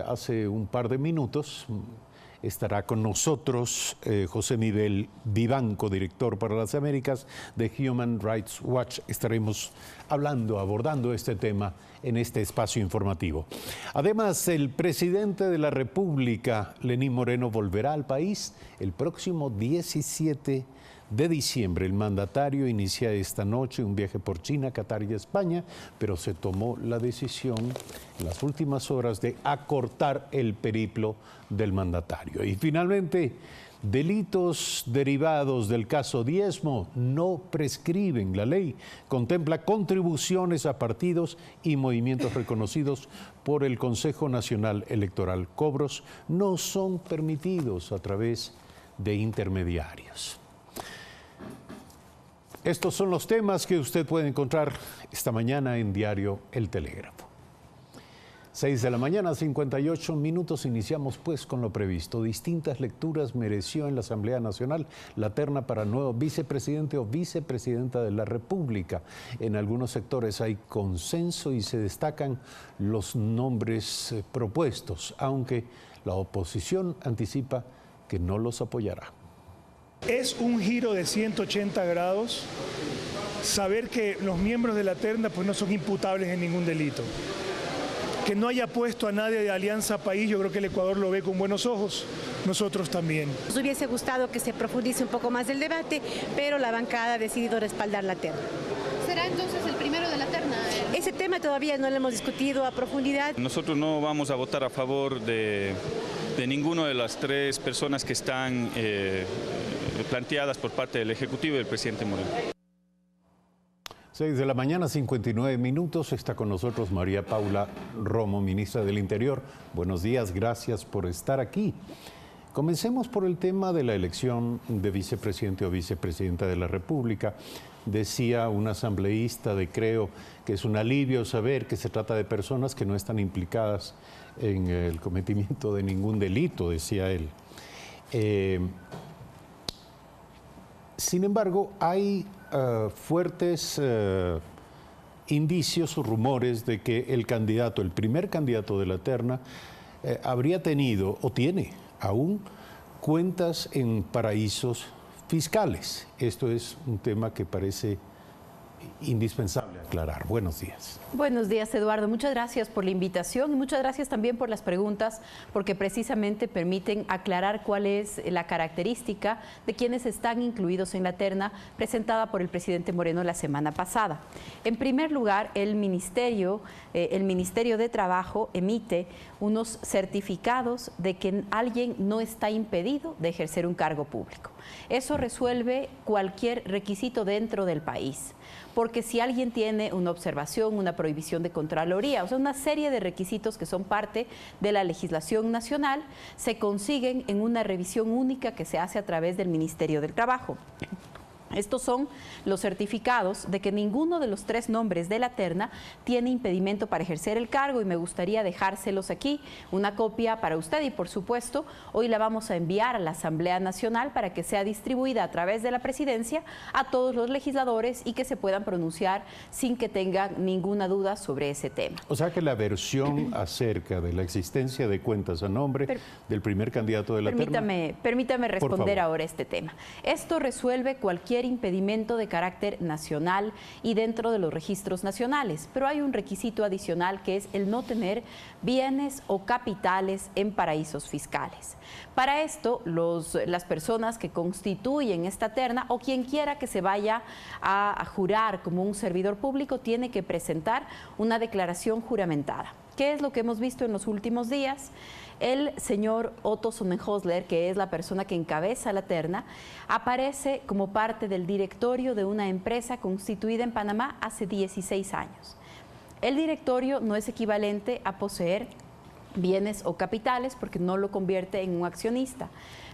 hace un par de minutos, estará con nosotros José Miguel Vivanco, director para las Américas de Human Rights Watch. Estaremos abordando este tema en este espacio informativo. Además, el presidente de la República, Lenín Moreno, volverá al país el próximo 17 de diciembre. El mandatario inicia esta noche un viaje por China, Qatar y España, pero se tomó la decisión en las últimas horas de acortar el periplo del mandatario. Y finalmente, delitos derivados del caso Diezmo no prescriben. La ley contempla contribuciones a partidos y movimientos reconocidos por el Consejo Nacional Electoral. Cobros no son permitidos a través de intermediarios. Estos son los temas que usted puede encontrar esta mañana en Diario El Telégrafo. 6 de la mañana, 58 minutos. Iniciamos pues con lo previsto. Distintas lecturas mereció en la Asamblea Nacional la terna para nuevo vicepresidente o vicepresidenta de la República. En algunos sectores hay consenso y se destacan los nombres propuestos, aunque la oposición anticipa que no los apoyará.
Es un giro de 180 grados saber que los miembros de la terna pues no son imputables en ningún delito. Que no haya puesto a nadie de Alianza País, yo creo que el Ecuador lo ve con buenos ojos, nosotros también.
Nos hubiese gustado que se profundice un poco más el debate, pero la bancada ha decidido respaldar la terna.
¿Será entonces el primero de la terna?
Ese tema todavía no lo hemos discutido a profundidad.
Nosotros no vamos a votar a favor de ninguna de las tres personas que están planteadas por parte del Ejecutivo y del presidente Moreno.
6 de la mañana, 59 minutos. Está con nosotros María Paula Romo, ministra del Interior. Buenos días, gracias por estar aquí. Comencemos por el tema de la elección de vicepresidente o vicepresidenta de la República. Decía un asambleísta de Creo que es un alivio saber que se trata de personas que no están implicadas en el cometimiento de ningún delito, decía él. Sin embargo, hay fuertes indicios o rumores de que el candidato, el primer candidato de la terna, habría tenido o tiene aún cuentas en paraísos fiscales. Esto es un tema que parece indispensable aclarar. Buenos días.
Buenos días, Eduardo. Muchas gracias por la invitación y muchas gracias también por las preguntas, porque precisamente permiten aclarar cuál es la característica de quienes están incluidos en la terna presentada por el presidente Moreno la semana pasada. En primer lugar, el Ministerio de Trabajo emite unos certificados de que alguien no está impedido de ejercer un cargo público. Eso resuelve cualquier requisito dentro del país. porque si alguien tiene una observación, una prohibición de Contraloría, o sea, una serie de requisitos que son parte de la legislación nacional, se consiguen en una revisión única que se hace a través del Ministerio del Trabajo. Estos son los certificados de que ninguno de los 3 nombres de la terna tiene impedimento para ejercer el cargo, y me gustaría dejárselos aquí, una copia para usted, y por supuesto hoy la vamos a enviar a la Asamblea Nacional para que sea distribuida a través de la Presidencia a todos los legisladores y que se puedan pronunciar sin que tengan ninguna duda sobre ese tema.
O sea que la versión acerca de la existencia de cuentas a nombre del primer candidato de la terna...
Permítame responder ahora este tema. Esto resuelve cualquier impedimento de carácter nacional y dentro de los registros nacionales, pero hay un requisito adicional que es el no tener bienes o capitales en paraísos fiscales. Para esto, las personas que constituyen esta terna o quien quiera que se vaya a jurar como un servidor público tiene que presentar una declaración juramentada. ¿Qué es lo que hemos visto en los últimos días? El señor Otto Sonnenhösler, que es la persona que encabeza la terna, aparece como parte del directorio de una empresa constituida en Panamá hace 16 años. El directorio no es equivalente a poseer bienes o capitales porque no lo convierte en un accionista.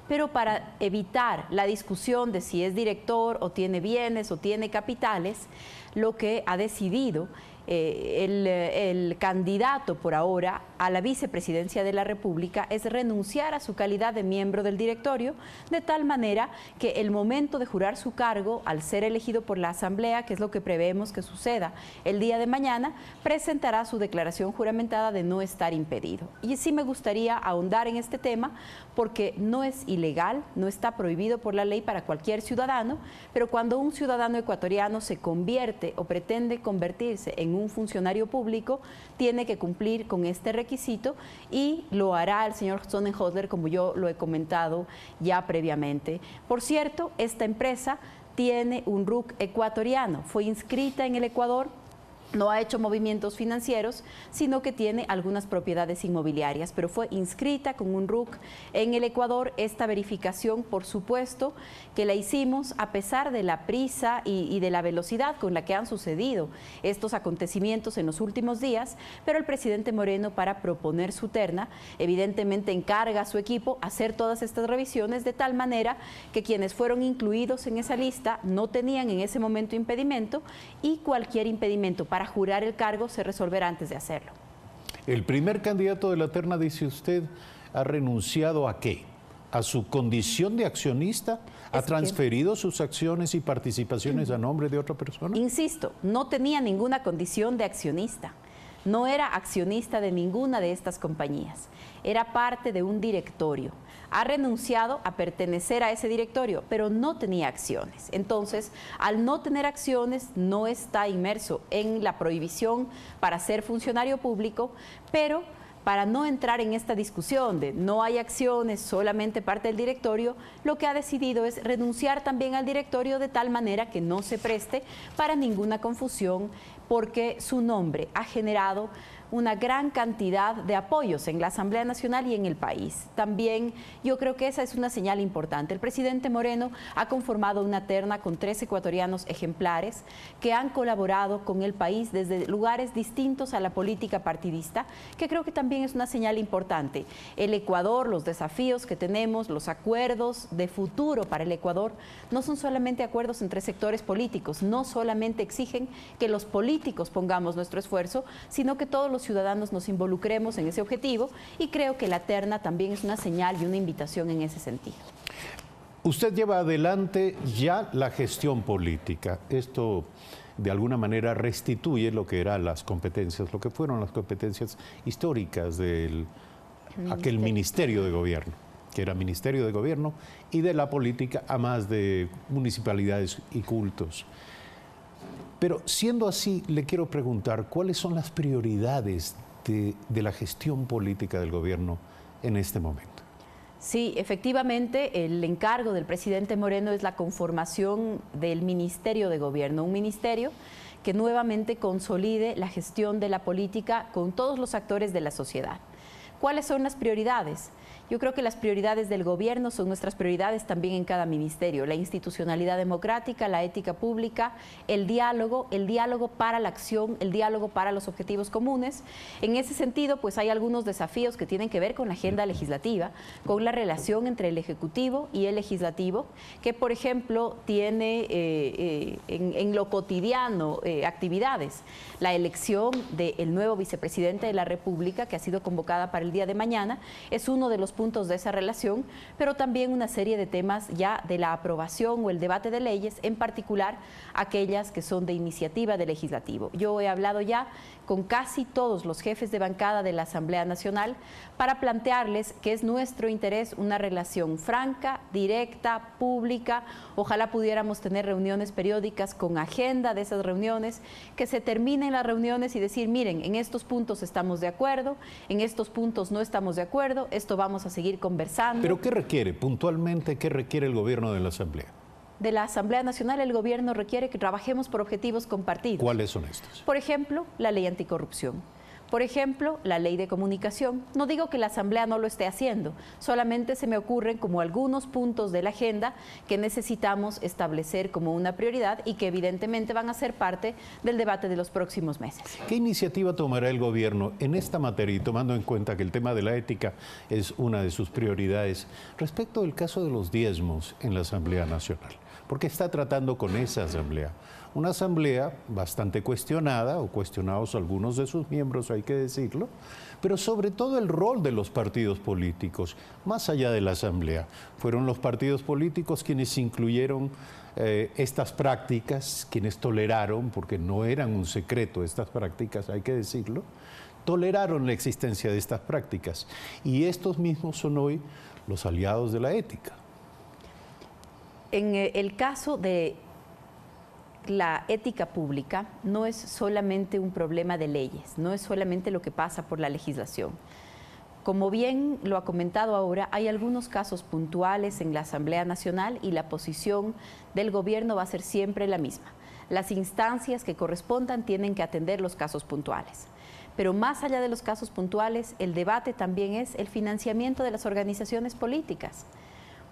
Pero para evitar la discusión de si es director o tiene bienes o tiene capitales, lo que ha decidido el candidato por ahora a la vicepresidencia de la República es renunciar a su calidad de miembro del directorio, de tal manera que el momento de jurar su cargo, al ser elegido por la Asamblea, que es lo que preveemos que suceda el día de mañana, presentará su declaración juramentada de no estar impedido. Y sí me gustaría ahondar en este tema porque no es ilegal, no está prohibido por la ley para cualquier ciudadano, pero cuando un ciudadano ecuatoriano se convierte o pretende convertirse en un funcionario público, tiene que cumplir con este requisito y lo hará el señor Sonnenhösler, como yo lo he comentado ya previamente. Por cierto, esta empresa tiene un RUC ecuatoriano, fue inscrita en el Ecuador, no ha hecho movimientos financieros, sino que tiene algunas propiedades inmobiliarias, pero fue inscrita con un RUC en el Ecuador. Esta verificación, por supuesto, que la hicimos a pesar de la prisa y de la velocidad con la que han sucedido estos acontecimientos en los últimos días, pero el presidente Moreno, para proponer su terna, evidentemente encarga a su equipo hacer todas estas revisiones de tal manera que quienes fueron incluidos en esa lista no tenían en ese momento impedimento, y cualquier impedimento para jurar el cargo se resolverá antes de hacerlo.
El primer candidato de la terna, dice usted, ha renunciado ¿a qué? ¿A su condición de accionista? ¿Ha transferido sus acciones y participaciones a nombre de otra persona?
Insisto, no tenía ninguna condición de accionista. No era accionista de ninguna de estas compañías. Era parte de un directorio. Ha renunciado a pertenecer a ese directorio, pero no tenía acciones. Entonces, al no tener acciones, no está inmerso en la prohibición para ser funcionario público, pero para no entrar en esta discusión de no hay acciones, solamente parte del directorio, lo que ha decidido es renunciar también al directorio de tal manera que no se preste para ninguna confusión, porque su nombre ha generado una gran cantidad de apoyos en la Asamblea Nacional y en el país. También yo creo que esa es una señal importante. El presidente Moreno ha conformado una terna con 3 ecuatorianos ejemplares que han colaborado con el país desde lugares distintos a la política partidista, que creo que también es una señal importante. El Ecuador, los desafíos que tenemos, los acuerdos de futuro para el Ecuador, no son solamente acuerdos entre sectores políticos, no solamente exigen que los políticos pongamos nuestro esfuerzo, sino que todos los ciudadanos nos involucremos en ese objetivo, y creo que la terna también es una señal y una invitación en ese sentido.
Usted lleva adelante ya la gestión política. Esto de alguna manera restituye lo que eran las competencias, lo que fueron las competencias históricas de aquel Ministerio de Gobierno, que era Ministerio de Gobierno y de la política, a más de municipalidades y cultos. Pero siendo así, le quiero preguntar, ¿cuáles son las prioridades de la gestión política del gobierno en este momento?
Sí, efectivamente, el encargo del presidente Moreno es la conformación del Ministerio de Gobierno, un ministerio que nuevamente consolide la gestión de la política con todos los actores de la sociedad. ¿Cuáles son las prioridades? Yo creo que las prioridades del gobierno son nuestras prioridades también en cada ministerio. La institucionalidad democrática, la ética pública, el diálogo para la acción, el diálogo para los objetivos comunes. En ese sentido, pues hay algunos desafíos que tienen que ver con la agenda legislativa, con la relación entre el Ejecutivo y el Legislativo, que por ejemplo tiene en lo cotidiano actividades. La elección del nuevo vicepresidente de la República, que ha sido convocada para el día de mañana, es uno de los puntos de esa relación, pero también una serie de temas ya de la aprobación o el debate de leyes, en particular aquellas que son de iniciativa del Legislativo. Yo he hablado ya con casi todos los jefes de bancada de la Asamblea Nacional para plantearles que es nuestro interés una relación franca, directa, pública. Ojalá pudiéramos tener reuniones periódicas con agenda de esas reuniones, que se terminen las reuniones y decir, miren, en estos puntos estamos de acuerdo, en estos puntos no estamos de acuerdo, esto vamos a seguir conversando.
¿Pero qué requiere puntualmente, qué requiere el gobierno de la Asamblea?
De la Asamblea Nacional, el gobierno requiere que trabajemos por objetivos compartidos.
¿Cuáles son estos?
Por ejemplo, la ley anticorrupción. Por ejemplo, la ley de comunicación. No digo que la Asamblea no lo esté haciendo, solamente se me ocurren como algunos puntos de la agenda que necesitamos establecer como una prioridad y que evidentemente van a ser parte del debate de los próximos meses.
¿Qué iniciativa tomará el gobierno en esta materia y tomando en cuenta que el tema de la ética es una de sus prioridades respecto del caso de los diezmos en la Asamblea Nacional? Porque está tratando con esa asamblea. Una asamblea bastante cuestionada, o cuestionados algunos de sus miembros, hay que decirlo, pero sobre todo el rol de los partidos políticos, más allá de la asamblea. Fueron los partidos políticos quienes incluyeron estas prácticas, quienes toleraron, porque no eran un secreto estas prácticas, hay que decirlo, toleraron la existencia de estas prácticas. Y estos mismos son hoy los aliados de la ética.
En el caso de la ética pública, no es solamente un problema de leyes, no es solamente lo que pasa por la legislación. Como bien lo ha comentado ahora, hay algunos casos puntuales en la Asamblea Nacional y la posición del gobierno va a ser siempre la misma. Las instancias que correspondan tienen que atender los casos puntuales. Pero más allá de los casos puntuales, el debate también es el financiamiento de las organizaciones políticas.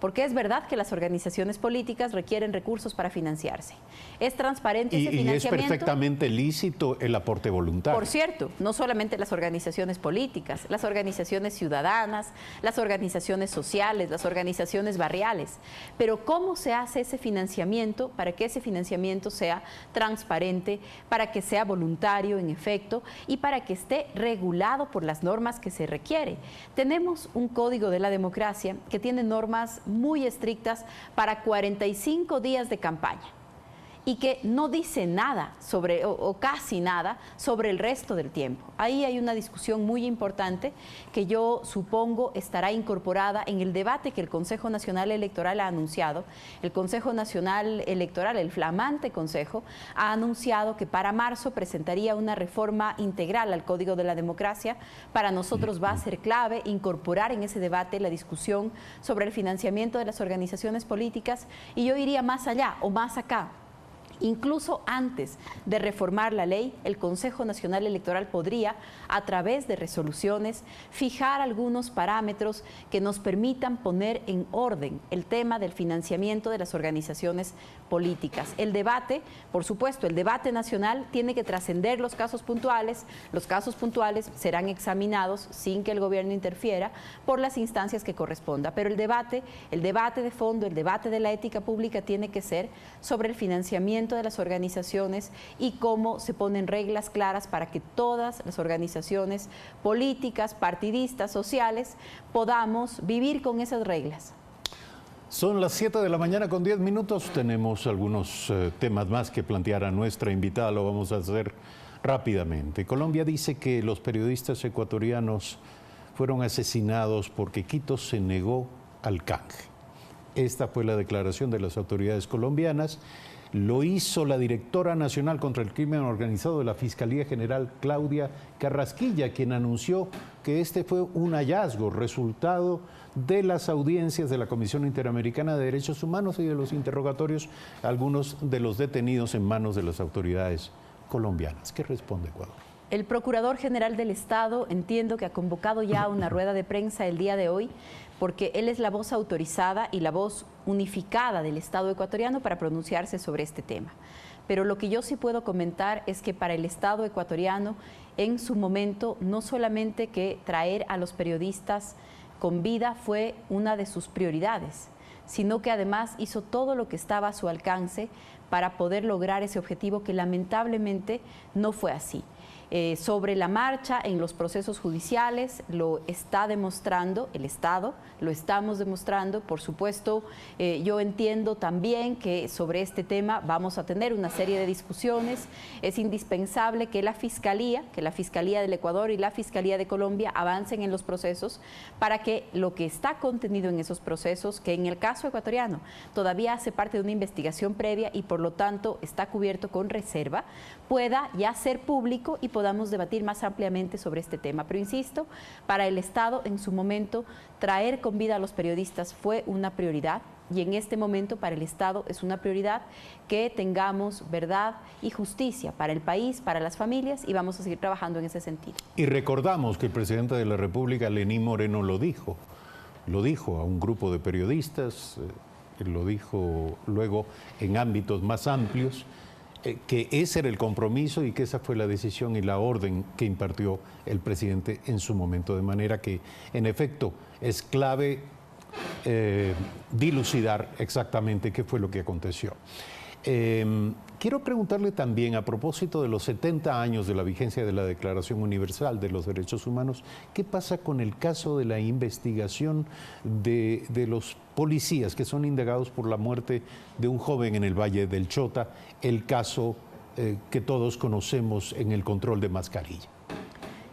Porque es verdad que las organizaciones políticas requieren recursos para financiarse. Es transparente ese financiamiento.
Y es perfectamente lícito el aporte voluntario.
Por cierto, no solamente las organizaciones políticas, las organizaciones ciudadanas, las organizaciones sociales, las organizaciones barriales. Pero ¿cómo se hace ese financiamiento para que ese financiamiento sea transparente, para que sea voluntario en efecto y para que esté regulado por las normas que se requiere? Tenemos un código de la democracia que tiene normas muy estrictas para 45 días de campaña y que no dice nada sobre, o casi nada, sobre el resto del tiempo. Ahí hay una discusión muy importante que yo supongo estará incorporada en el debate que el Consejo Nacional Electoral ha anunciado. El Consejo Nacional Electoral, el flamante Consejo, ha anunciado que para marzo presentaría una reforma integral al Código de la Democracia. Para nosotros va a ser clave incorporar en ese debate la discusión sobre el financiamiento de las organizaciones políticas y yo iría más allá o más acá. Incluso antes de reformar la ley, el Consejo Nacional Electoral podría, a través de resoluciones, fijar algunos parámetros que nos permitan poner en orden el tema del financiamiento de las organizaciones políticas. El debate, por supuesto, el debate nacional tiene que trascender los casos puntuales serán examinados sin que el gobierno interfiera por las instancias que corresponda, pero el debate de fondo, el debate de la ética pública tiene que ser sobre el financiamiento de las organizaciones y cómo se ponen reglas claras para que todas las organizaciones políticas, partidistas, sociales, podamos vivir con esas reglas.
Son las 7 de la mañana con 10 minutos. Tenemos algunos temas más que plantear a nuestra invitada. Lo vamos a hacer rápidamente. Colombia dice que los periodistas ecuatorianos fueron asesinados porque Quito se negó al canje. Esta fue la declaración de las autoridades colombianas. Lo hizo la directora nacional contra el crimen organizado de la Fiscalía General, Claudia Carrasquilla, quien anunció que este fue un hallazgo, resultado de las audiencias de la Comisión Interamericana de Derechos Humanos y de los interrogatorios a algunos de los detenidos en manos de las autoridades colombianas. ¿Qué responde Ecuador?
El Procurador General del Estado entiendo que ha convocado ya una rueda de prensa el día de hoy porque él es la voz autorizada y la voz unificada del Estado ecuatoriano para pronunciarse sobre este tema. Pero lo que yo sí puedo comentar es que para el Estado ecuatoriano, en su momento, no solamente que traer a los periodistas con vida fue una de sus prioridades, sino que además hizo todo lo que estaba a su alcance para poder lograr ese objetivo que lamentablemente no fue así. Sobre la marcha en los procesos judiciales lo está demostrando el Estado, lo estamos demostrando. Por supuesto, yo entiendo también que sobre este tema vamos a tener una serie de discusiones. Es indispensable que la Fiscalía del Ecuador y la Fiscalía de Colombia avancen en los procesos para que lo que está contenido en esos procesos, que en el caso ecuatoriano todavía hace parte de una investigación previa y por lo tanto está cubierto con reserva, pueda ya ser público y podamos debatir más ampliamente sobre este tema. Pero insisto, para el Estado en su momento traer con vida a los periodistas fue una prioridad y en este momento para el Estado es una prioridad que tengamos verdad y justicia para el país, para las familias y vamos a seguir trabajando en ese sentido.
Y recordamos que el presidente de la República, Lenín Moreno, lo dijo a un grupo de periodistas, lo dijo luego en ámbitos más amplios, que ese era el compromiso y que esa fue la decisión y la orden que impartió el presidente en su momento. De manera que, en efecto, es clave dilucidar exactamente qué fue lo que aconteció. Quiero preguntarle también, a propósito de los 70 años de la vigencia de la Declaración Universal de los Derechos Humanos, ¿qué pasa con el caso de la investigación de los policías que son indagados por la muerte de un joven en el Valle del Chota, el caso que todos conocemos en el control de mascarilla?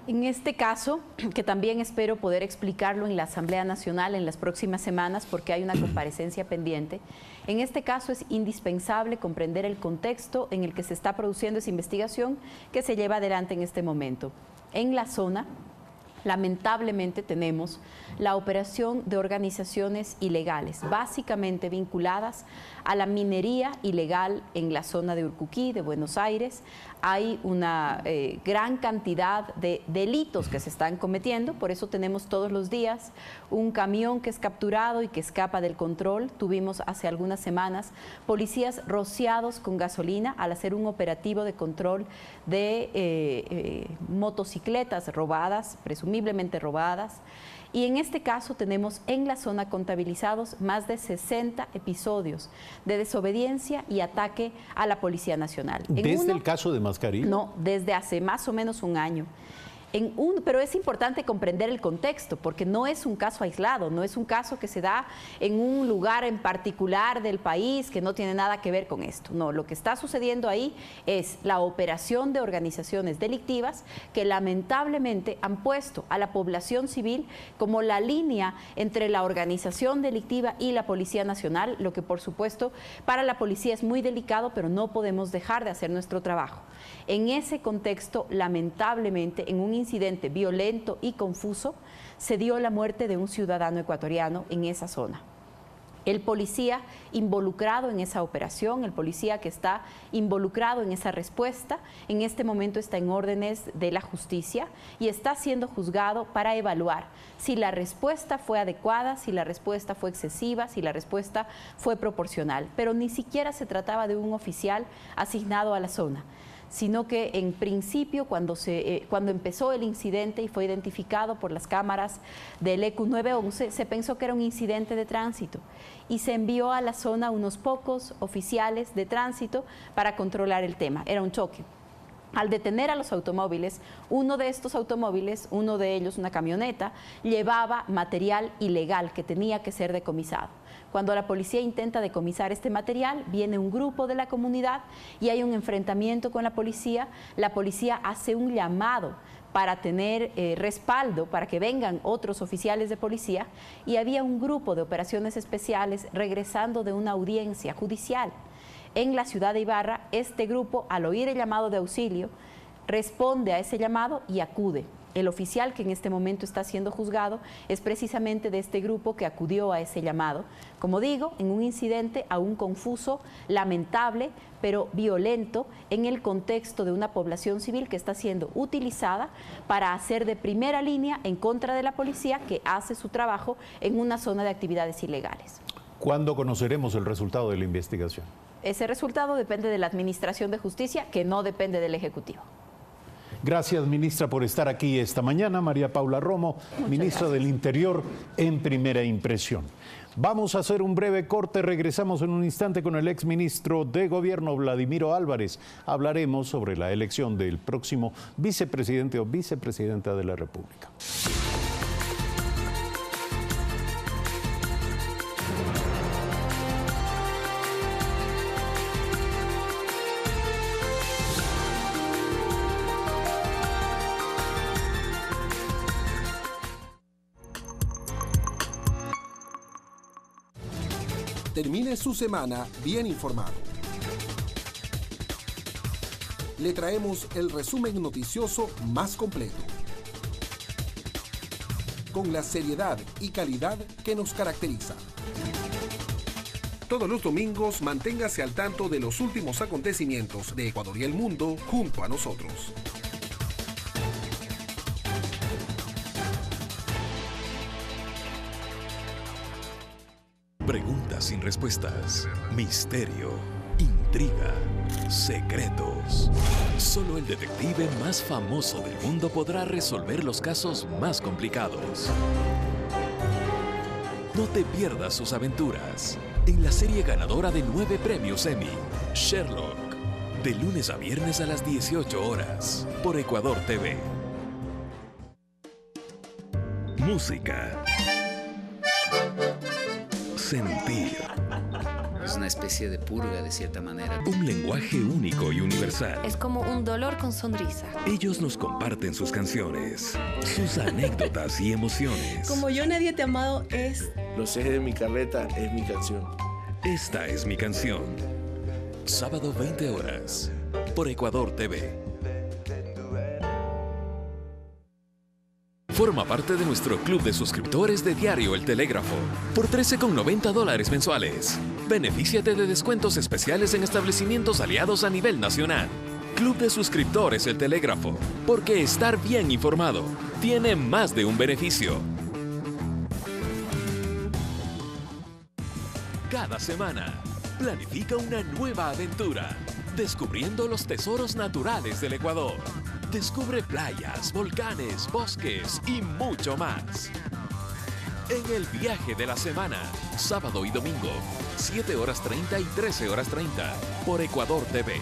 En este caso, que también espero poder explicarlo en la Asamblea Nacional en las próximas semanas porque hay una comparecencia pendiente, en este caso es indispensable comprender el contexto en el que se está produciendo esa investigación que se lleva adelante en este momento. En la zona, lamentablemente tenemos la operación de organizaciones ilegales, básicamente vinculadas a la minería ilegal en la zona de Urcuquí, de Buenos Aires. Hay una gran cantidad de delitos que se están cometiendo, por eso tenemos todos los días un camión que es capturado y que escapa del control. Tuvimos hace algunas semanas policías rociados con gasolina al hacer un operativo de control de motocicletas robadas, presumiblemente robadas. Y en este caso tenemos en la zona contabilizados más de 60 episodios de desobediencia y ataque a la Policía Nacional.
¿Desde el caso de Mascarilla?
No, desde hace más o menos un año. Pero es importante comprender el contexto, porque no es un caso aislado, no es un caso que se da en un lugar en particular del país que no tiene nada que ver con esto. No, lo que está sucediendo ahí es la operación de organizaciones delictivas que lamentablemente han puesto a la población civil como la línea entre la organización delictiva y la Policía Nacional, lo que por supuesto para la policía es muy delicado, pero no podemos dejar de hacer nuestro trabajo. En ese contexto, lamentablemente, en un incidente violento y confuso, se dio la muerte de un ciudadano ecuatoriano en esa zona. El policía involucrado en esa operación, el policía que está involucrado en esa respuesta, en este momento está en órdenes de la justicia y está siendo juzgado para evaluar si la respuesta fue adecuada, si la respuesta fue excesiva, si la respuesta fue proporcional. Pero ni siquiera se trataba de un oficial asignado a la zona, sino que en principio cuando empezó el incidente y fue identificado por las cámaras del ECU 911, se pensó que era un incidente de tránsito y se envió a la zona unos pocos oficiales de tránsito para controlar el tema. Era un choque. Al detener a los automóviles, uno de estos automóviles, uno de ellos, una camioneta, llevaba material ilegal que tenía que ser decomisado. Cuando la policía intenta decomisar este material, viene un grupo de la comunidad y hay un enfrentamiento con la policía hace un llamado para tener respaldo, para que vengan otros oficiales de policía, y había un grupo de operaciones especiales regresando de una audiencia judicial en la ciudad de Ibarra. Este grupo, al oír el llamado de auxilio, responde a ese llamado y acude. El oficial que en este momento está siendo juzgado es precisamente de este grupo que acudió a ese llamado. Como digo, en un incidente aún confuso, lamentable, pero violento en el contexto de una población civil que está siendo utilizada para hacer de primera línea en contra de la policía que hace su trabajo en una zona de actividades ilegales.
¿Cuándo conoceremos el resultado de la investigación?
Ese resultado depende de la Administración de Justicia, que no depende del Ejecutivo.
Gracias, ministra, por estar aquí esta mañana. María Paula Romo, ministra del Interior, en Primera Impresión. Vamos a hacer un breve corte. Regresamos en un instante con el exministro de Gobierno, Vladimiro Álvarez. Hablaremos sobre la elección del próximo vicepresidente o vicepresidenta de la República.
Termine su semana bien informado. Le traemos el resumen noticioso más completo, con la seriedad y calidad que nos caracteriza. Todos los domingos manténgase al tanto de los últimos acontecimientos de Ecuador y el mundo junto a nosotros.
Preguntas sin respuestas, misterio, intriga, secretos. Solo el detective más famoso del mundo podrá resolver los casos más complicados. No te pierdas sus aventuras en la serie ganadora de 9 premios Emmy, Sherlock, de lunes a viernes a las 18 horas, por Ecuador TV. Música. Sentir.
Es una especie de purga, de cierta manera.
Un lenguaje único y universal.
Es como un dolor con sonrisa.
Ellos nos comparten sus canciones, sus anécdotas y emociones.
Como yo nadie te ha amado es...
Los ejes de mi carreta es mi canción.
Esta es mi canción. Sábado 20 horas, por Ecuador TV. Forma parte de nuestro club de suscriptores de Diario El Telégrafo por $13,90 mensuales. Benefíciate de descuentos especiales en establecimientos aliados a nivel nacional. Club de suscriptores El Telégrafo, porque estar bien informado tiene más de un beneficio. Cada semana, planifica una nueva aventura, descubriendo los tesoros naturales del Ecuador. Descubre playas, volcanes, bosques y mucho más. En el viaje de la semana, sábado y domingo, 7 horas 30 y 13 horas 30, por Ecuador TV.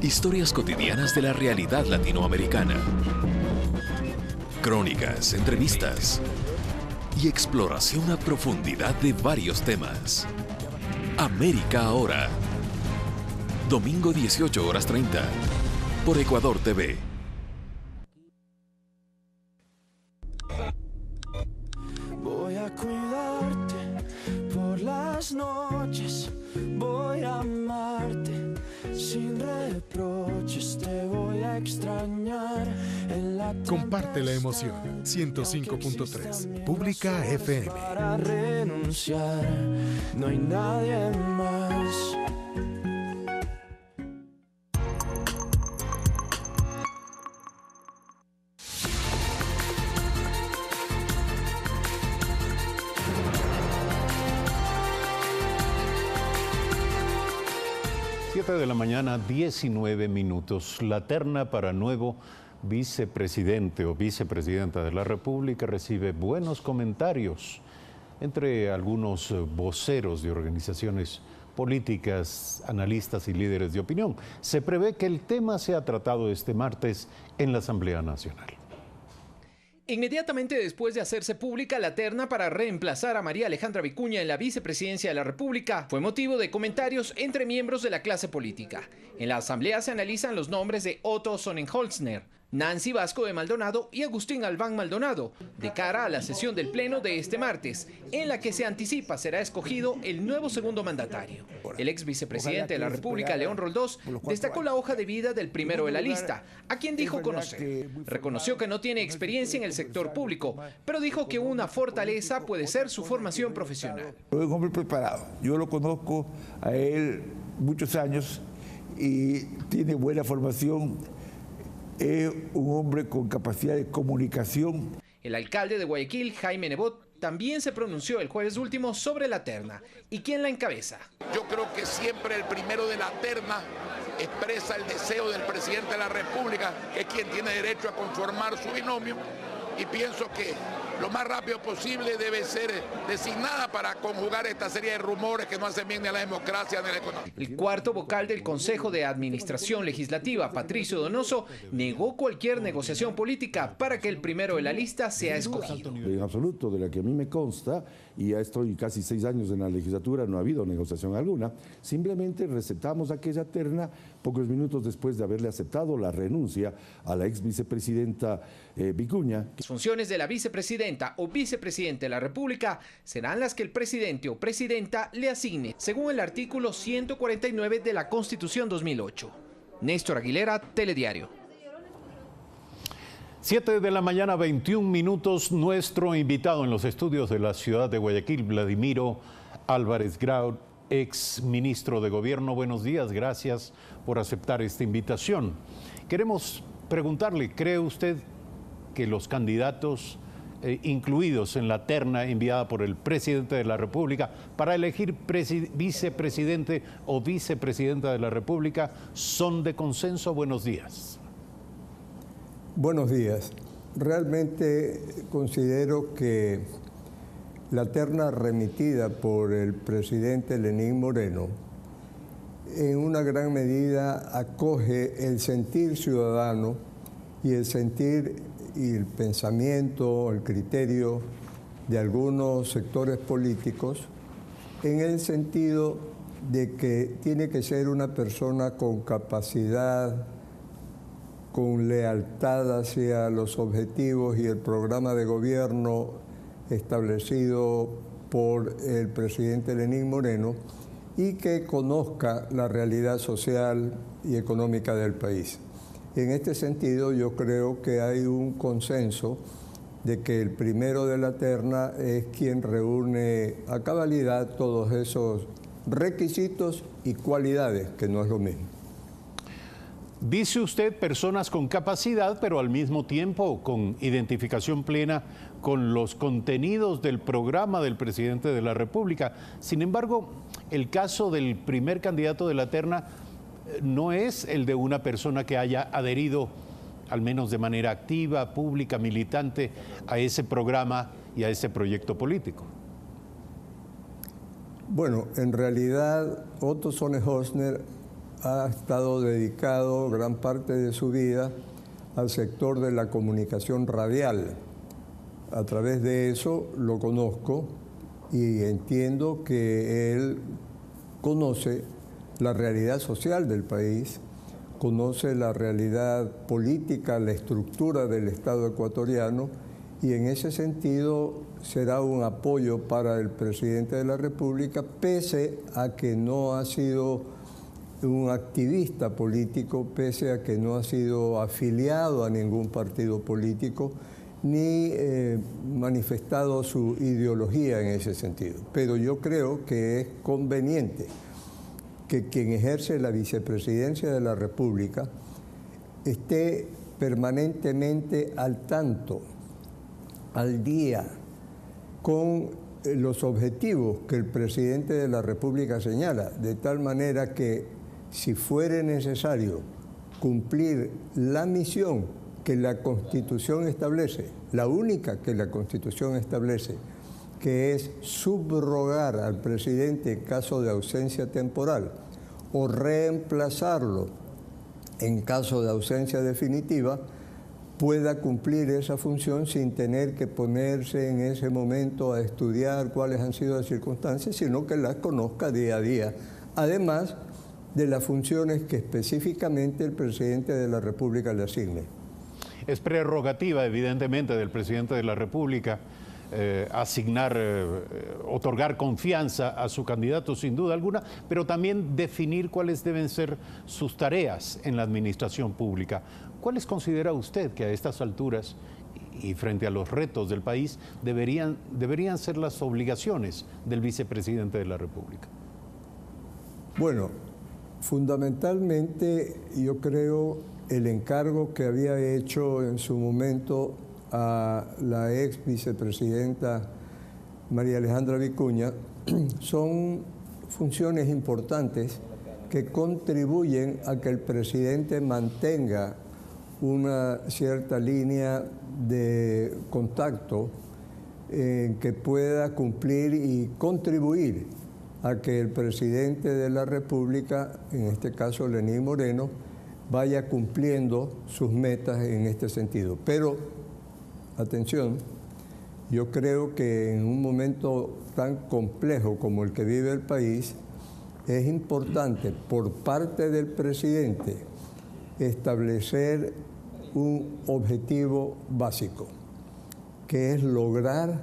Historias cotidianas de la realidad latinoamericana. Crónicas, entrevistas y exploración a profundidad de varios temas. América Ahora. Domingo 18 horas 30, por Ecuador TV.
Voy a cuidarte por las noches, voy a amarte sin reproches, te voy a extrañar en la...
Comparte la emoción. 105.3 Pública FM.
Para renunciar, no hay nadie más.
De la mañana, 19 minutos. La terna para nuevo vicepresidente o vicepresidenta de la República recibe buenos comentarios entre algunos voceros de organizaciones políticas, analistas y líderes de opinión. Se prevé que el tema sea tratado este martes en la Asamblea Nacional.
Inmediatamente después de hacerse pública la terna para reemplazar a María Alejandra Vicuña en la vicepresidencia de la República, fue motivo de comentarios entre miembros de la clase política. En la asamblea se analizan los nombres de Otto Sonnenholzner, Nancy Vasco de Maldonado y Agustín Albán Maldonado, de cara a la sesión del Pleno de este martes, en la que se anticipa será escogido el nuevo segundo mandatario. El ex vicepresidente de la República, León Roldós, destacó la hoja de vida del primero de la lista, a quien dijo conocer. Reconoció que no tiene experiencia en el sector público, pero dijo que una fortaleza puede ser su formación profesional.
Es un hombre preparado. Yo lo conozco a él muchos años y tiene buena formación. Es un hombre con capacidad de comunicación.
El alcalde de Guayaquil, Jaime Nebot, también se pronunció el jueves último sobre la terna. ¿Y quién la encabeza?
Yo creo que siempre el primero de la terna expresa el deseo del presidente de la República, que es quien tiene derecho a conformar su binomio, y pienso que lo más rápido posible debe ser designada para conjugar esta serie de rumores que no hacen bien ni a la democracia ni a la economía.
El cuarto vocal del Consejo de Administración Legislativa, Patricio Donoso, negó cualquier negociación política para que el primero de la lista sea escogido.
En absoluto, de la que a mí me consta, y ya estoy casi 6 años en la legislatura, no ha habido negociación alguna. Simplemente receptamos aquella terna pocos minutos después de haberle aceptado la renuncia a la ex vicepresidenta Vicuña.
Las funciones de la vicepresidenta o vicepresidente de la República serán las que el presidente o presidenta le asigne, según el artículo 149 de la Constitución 2008. Néstor Aguilera, Telediario.
7 de la mañana, 21 minutos. Nuestro invitado en los estudios de la ciudad de Guayaquil, Vladimiro Álvarez Grau, ex ministro de Gobierno. Buenos días, gracias por aceptar esta invitación. Queremos preguntarle, ¿cree usted que los candidatos incluidos en la terna enviada por el presidente de la República para elegir vicepresidente o vicepresidenta de la República son de consenso? Buenos días.
Buenos días. Realmente considero que la terna remitida por el presidente Lenín Moreno en una gran medida acoge el sentir ciudadano y el sentir y el pensamiento, el criterio de algunos sectores políticos en el sentido de que tiene que ser una persona con capacidad, con lealtad hacia los objetivos y el programa de gobierno establecido por el presidente Lenín Moreno y que conozca la realidad social y económica del país. En este sentido, yo creo que hay un consenso de que el primero de la terna es quien reúne a cabalidad todos esos requisitos y cualidades, que no es lo mismo.
Dice usted personas con capacidad, pero al mismo tiempo con identificación plena con los contenidos del programa del presidente de la República. Sin embargo, el caso del primer candidato de la terna no es el de una persona que haya adherido, al menos de manera activa, pública, militante, a ese programa y a ese proyecto político.
Bueno, en realidad Otto Sonnenhösner ha estado dedicado gran parte de su vida al sector de la comunicación radial. A través de eso lo conozco y entiendo que él conoce la realidad social del país, conoce la realidad política, la estructura del Estado ecuatoriano, y en ese sentido será un apoyo para el presidente de la República, pese a que no ha sido un activista político, pese a que no ha sido afiliado a ningún partido político, ni manifestado su ideología en ese sentido. Pero yo creo que es conveniente que quien ejerce la vicepresidencia de la República esté permanentemente al tanto, al día, con los objetivos que el presidente de la República señala, de tal manera que si fuere necesario cumplir la misión que la Constitución establece, la única que la Constitución establece, que es subrogar al presidente en caso de ausencia temporal o reemplazarlo en caso de ausencia definitiva, pueda cumplir esa función sin tener que ponerse en ese momento a estudiar cuáles han sido las circunstancias, sino que las conozca día a día, además de las funciones que específicamente el presidente de la República le asigne.
Es prerrogativa, evidentemente, del presidente de la República otorgar confianza a su candidato sin duda alguna, pero también definir cuáles deben ser sus tareas en la administración pública. ¿Cuáles considera usted que a estas alturas y frente a los retos del país deberían ser las obligaciones del vicepresidente de la República?
Bueno, fundamentalmente yo creo el encargo que había hecho en su momento a la ex vicepresidenta María Alejandra Vicuña son funciones importantes que contribuyen a que el presidente mantenga una cierta línea de contacto que pueda cumplir y contribuir a que el presidente de la República, en este caso Lenín Moreno, vaya cumpliendo sus metas en este sentido. Pero, atención, yo creo que en un momento tan complejo como el que vive el país, es importante por parte del presidente establecer un objetivo básico, que es lograr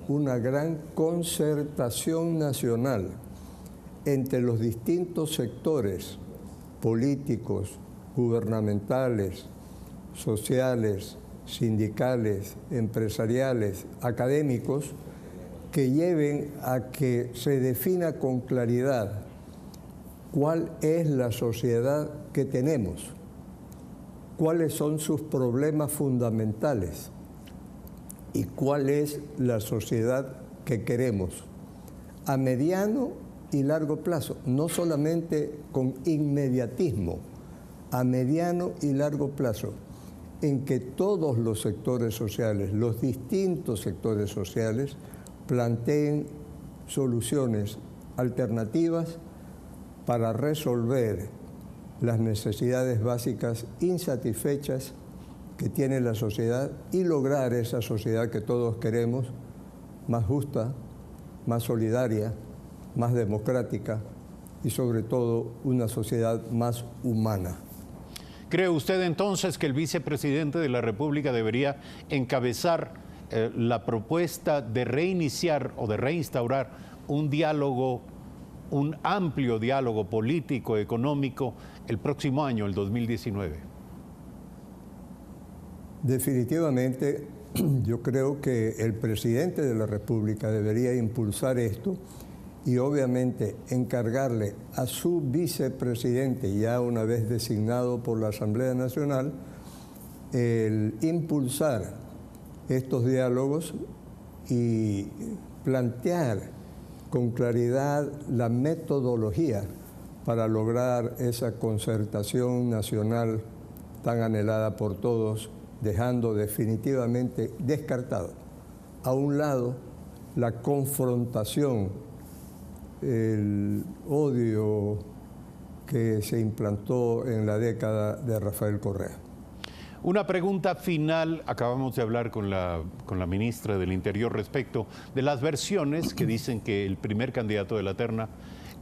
una gran concertación nacional entre los distintos sectores políticos, gubernamentales, sociales, sindicales, empresariales, académicos, que lleven a que se defina con claridad cuál es la sociedad que tenemos, cuáles son sus problemas fundamentales y cuál es la sociedad que queremos a mediano y largo plazo, no solamente con inmediatismo, a mediano y largo plazo, en que todos los sectores sociales, los distintos sectores sociales, planteen soluciones alternativas para resolver las necesidades básicas insatisfechas que tiene la sociedad y lograr esa sociedad que todos queremos, más justa, más solidaria, más democrática y sobre todo una sociedad más humana.
¿Cree usted entonces que el vicepresidente de la República debería encabezar la propuesta de reiniciar o de reinstaurar un diálogo, un amplio diálogo político, económico, el próximo año, el 2019?
Definitivamente, yo creo que el presidente de la República debería impulsar esto y obviamente encargarle a su vicepresidente, ya una vez designado por la Asamblea Nacional, el impulsar estos diálogos y plantear con claridad la metodología para lograr esa concertación nacional tan anhelada por todos, dejando definitivamente descartado a un lado la confrontación, el odio que se implantó en la década de Rafael Correa.
Una pregunta final, acabamos de hablar con la ministra del Interior respecto de las versiones que dicen que el primer candidato de la terna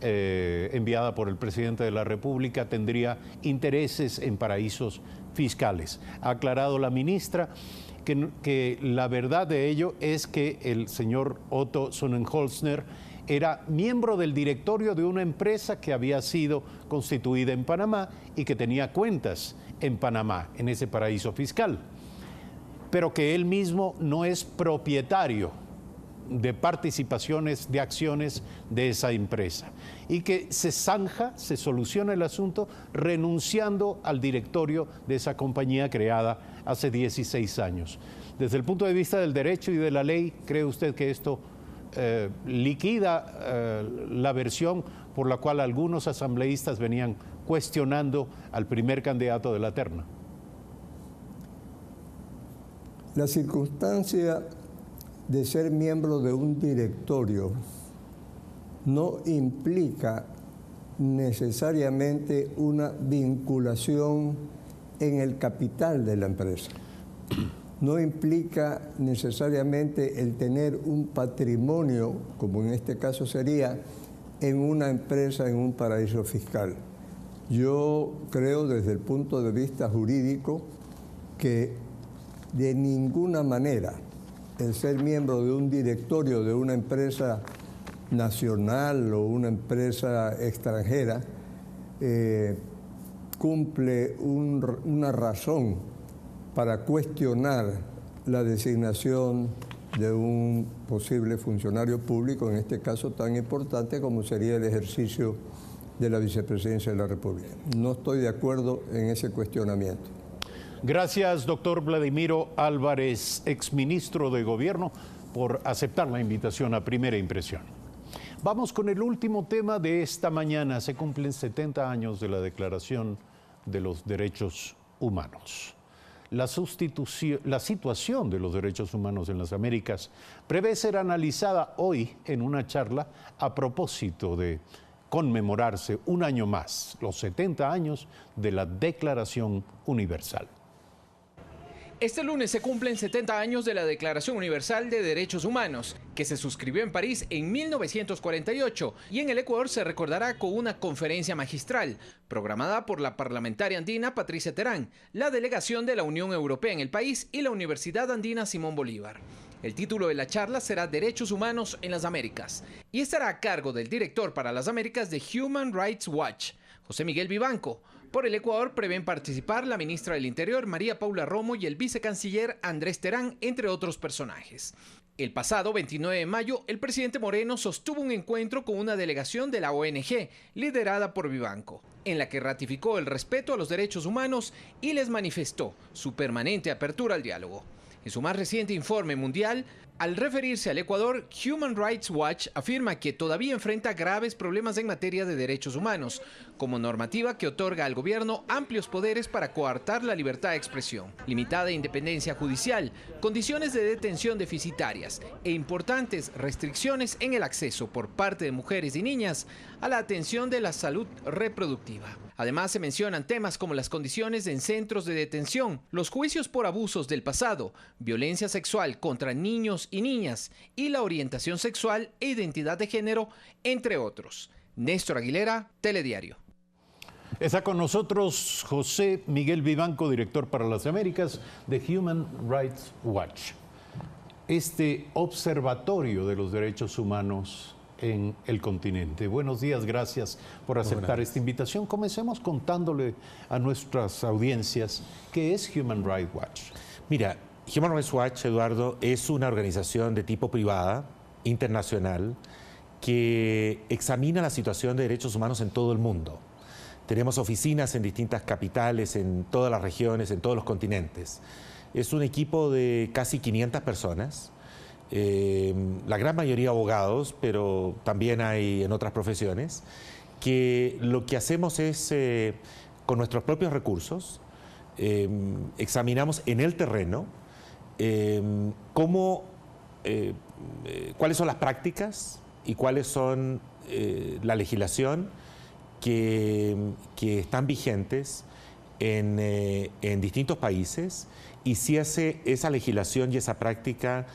enviada por el presidente de la República tendría intereses en paraísos fiscales. Ha aclarado la ministra que la verdad de ello es que el señor Otto Sonnenholzner era miembro del directorio de una empresa que había sido constituida en Panamá y que tenía cuentas en Panamá, en ese paraíso fiscal, pero que él mismo no es propietario de participaciones, de acciones de esa empresa, y que se zanja, se soluciona el asunto renunciando al directorio de esa compañía creada hace 16 años. Desde el punto de vista del derecho y de la ley, ¿cree usted que esto liquida la versión por la cual algunos asambleístas venían cuestionando al primer candidato de la terna?
La circunstancia de ser miembro de un directorio no implica necesariamente una vinculación en el capital de la empresa. No implica necesariamente el tener un patrimonio, como en este caso sería, en una empresa, en un paraíso fiscal. Yo creo desde el punto de vista jurídico que de ninguna manera el ser miembro de un directorio de una empresa nacional o una empresa extranjera cumple una razón para cuestionar la designación de un posible funcionario público, en este caso tan importante como sería el ejercicio de la vicepresidencia de la República. No estoy de acuerdo en ese cuestionamiento.
Gracias, doctor Vladimiro Álvarez, exministro de Gobierno, por aceptar la invitación a Primera Impresión. Vamos con el último tema de esta mañana. Se cumplen 70 años de la Declaración de los Derechos Humanos. La situación de los derechos humanos en las Américas prevé ser analizada hoy en una charla a propósito de conmemorarse un año más, los 70 años de la Declaración Universal.
Este lunes se cumplen 70 años de la Declaración Universal de Derechos Humanos, que se suscribió en París en 1948 y en el Ecuador se recordará con una conferencia magistral programada por la parlamentaria andina Patricia Terán, la delegación de la Unión Europea en el país y la Universidad Andina Simón Bolívar. El título de la charla será Derechos Humanos en las Américas y estará a cargo del director para las Américas de Human Rights Watch, José Miguel Vivanco. Por el Ecuador prevén participar la ministra del Interior, María Paula Romo, y el vicecanciller Andrés Terán, entre otros personajes. El pasado 29 de mayo, el presidente Moreno sostuvo un encuentro con una delegación de la ONG, liderada por Vivanco, en la que ratificó el respeto a los derechos humanos y les manifestó su permanente apertura al diálogo. En su más reciente informe mundial, al referirse al Ecuador, Human Rights Watch afirma que todavía enfrenta graves problemas en materia de derechos humanos, como normativa que otorga al gobierno amplios poderes para coartar la libertad de expresión, limitada independencia judicial, condiciones de detención deficitarias e importantes restricciones en el acceso por parte de mujeres y niñas a la atención de la salud reproductiva. Además, se mencionan temas como las condiciones en centros de detención, los juicios por abusos del pasado, violencia sexual contra niños y niñas y la orientación sexual e identidad de género, entre otros. Néstor Aguilera, Telediario.
Está con nosotros José Miguel Vivanco, director para las Américas de Human Rights Watch. Este observatorio de los derechos humanos en el continente. Buenos días, gracias por aceptar esta invitación. Comencemos contándole a nuestras audiencias qué es Human Rights Watch.
Mira, Human Rights Watch, Eduardo, es una organización de tipo privada, internacional, que examina la situación de derechos humanos en todo el mundo. Tenemos oficinas en distintas capitales, en todas las regiones, en todos los continentes. Es un equipo de casi 500 personas, la gran mayoría abogados, pero también hay en otras profesiones, que lo que hacemos es, con nuestros propios recursos, examinamos en el terreno cuáles son las prácticas y cuáles son la legislación que están vigentes en distintos países y si esa legislación y esa práctica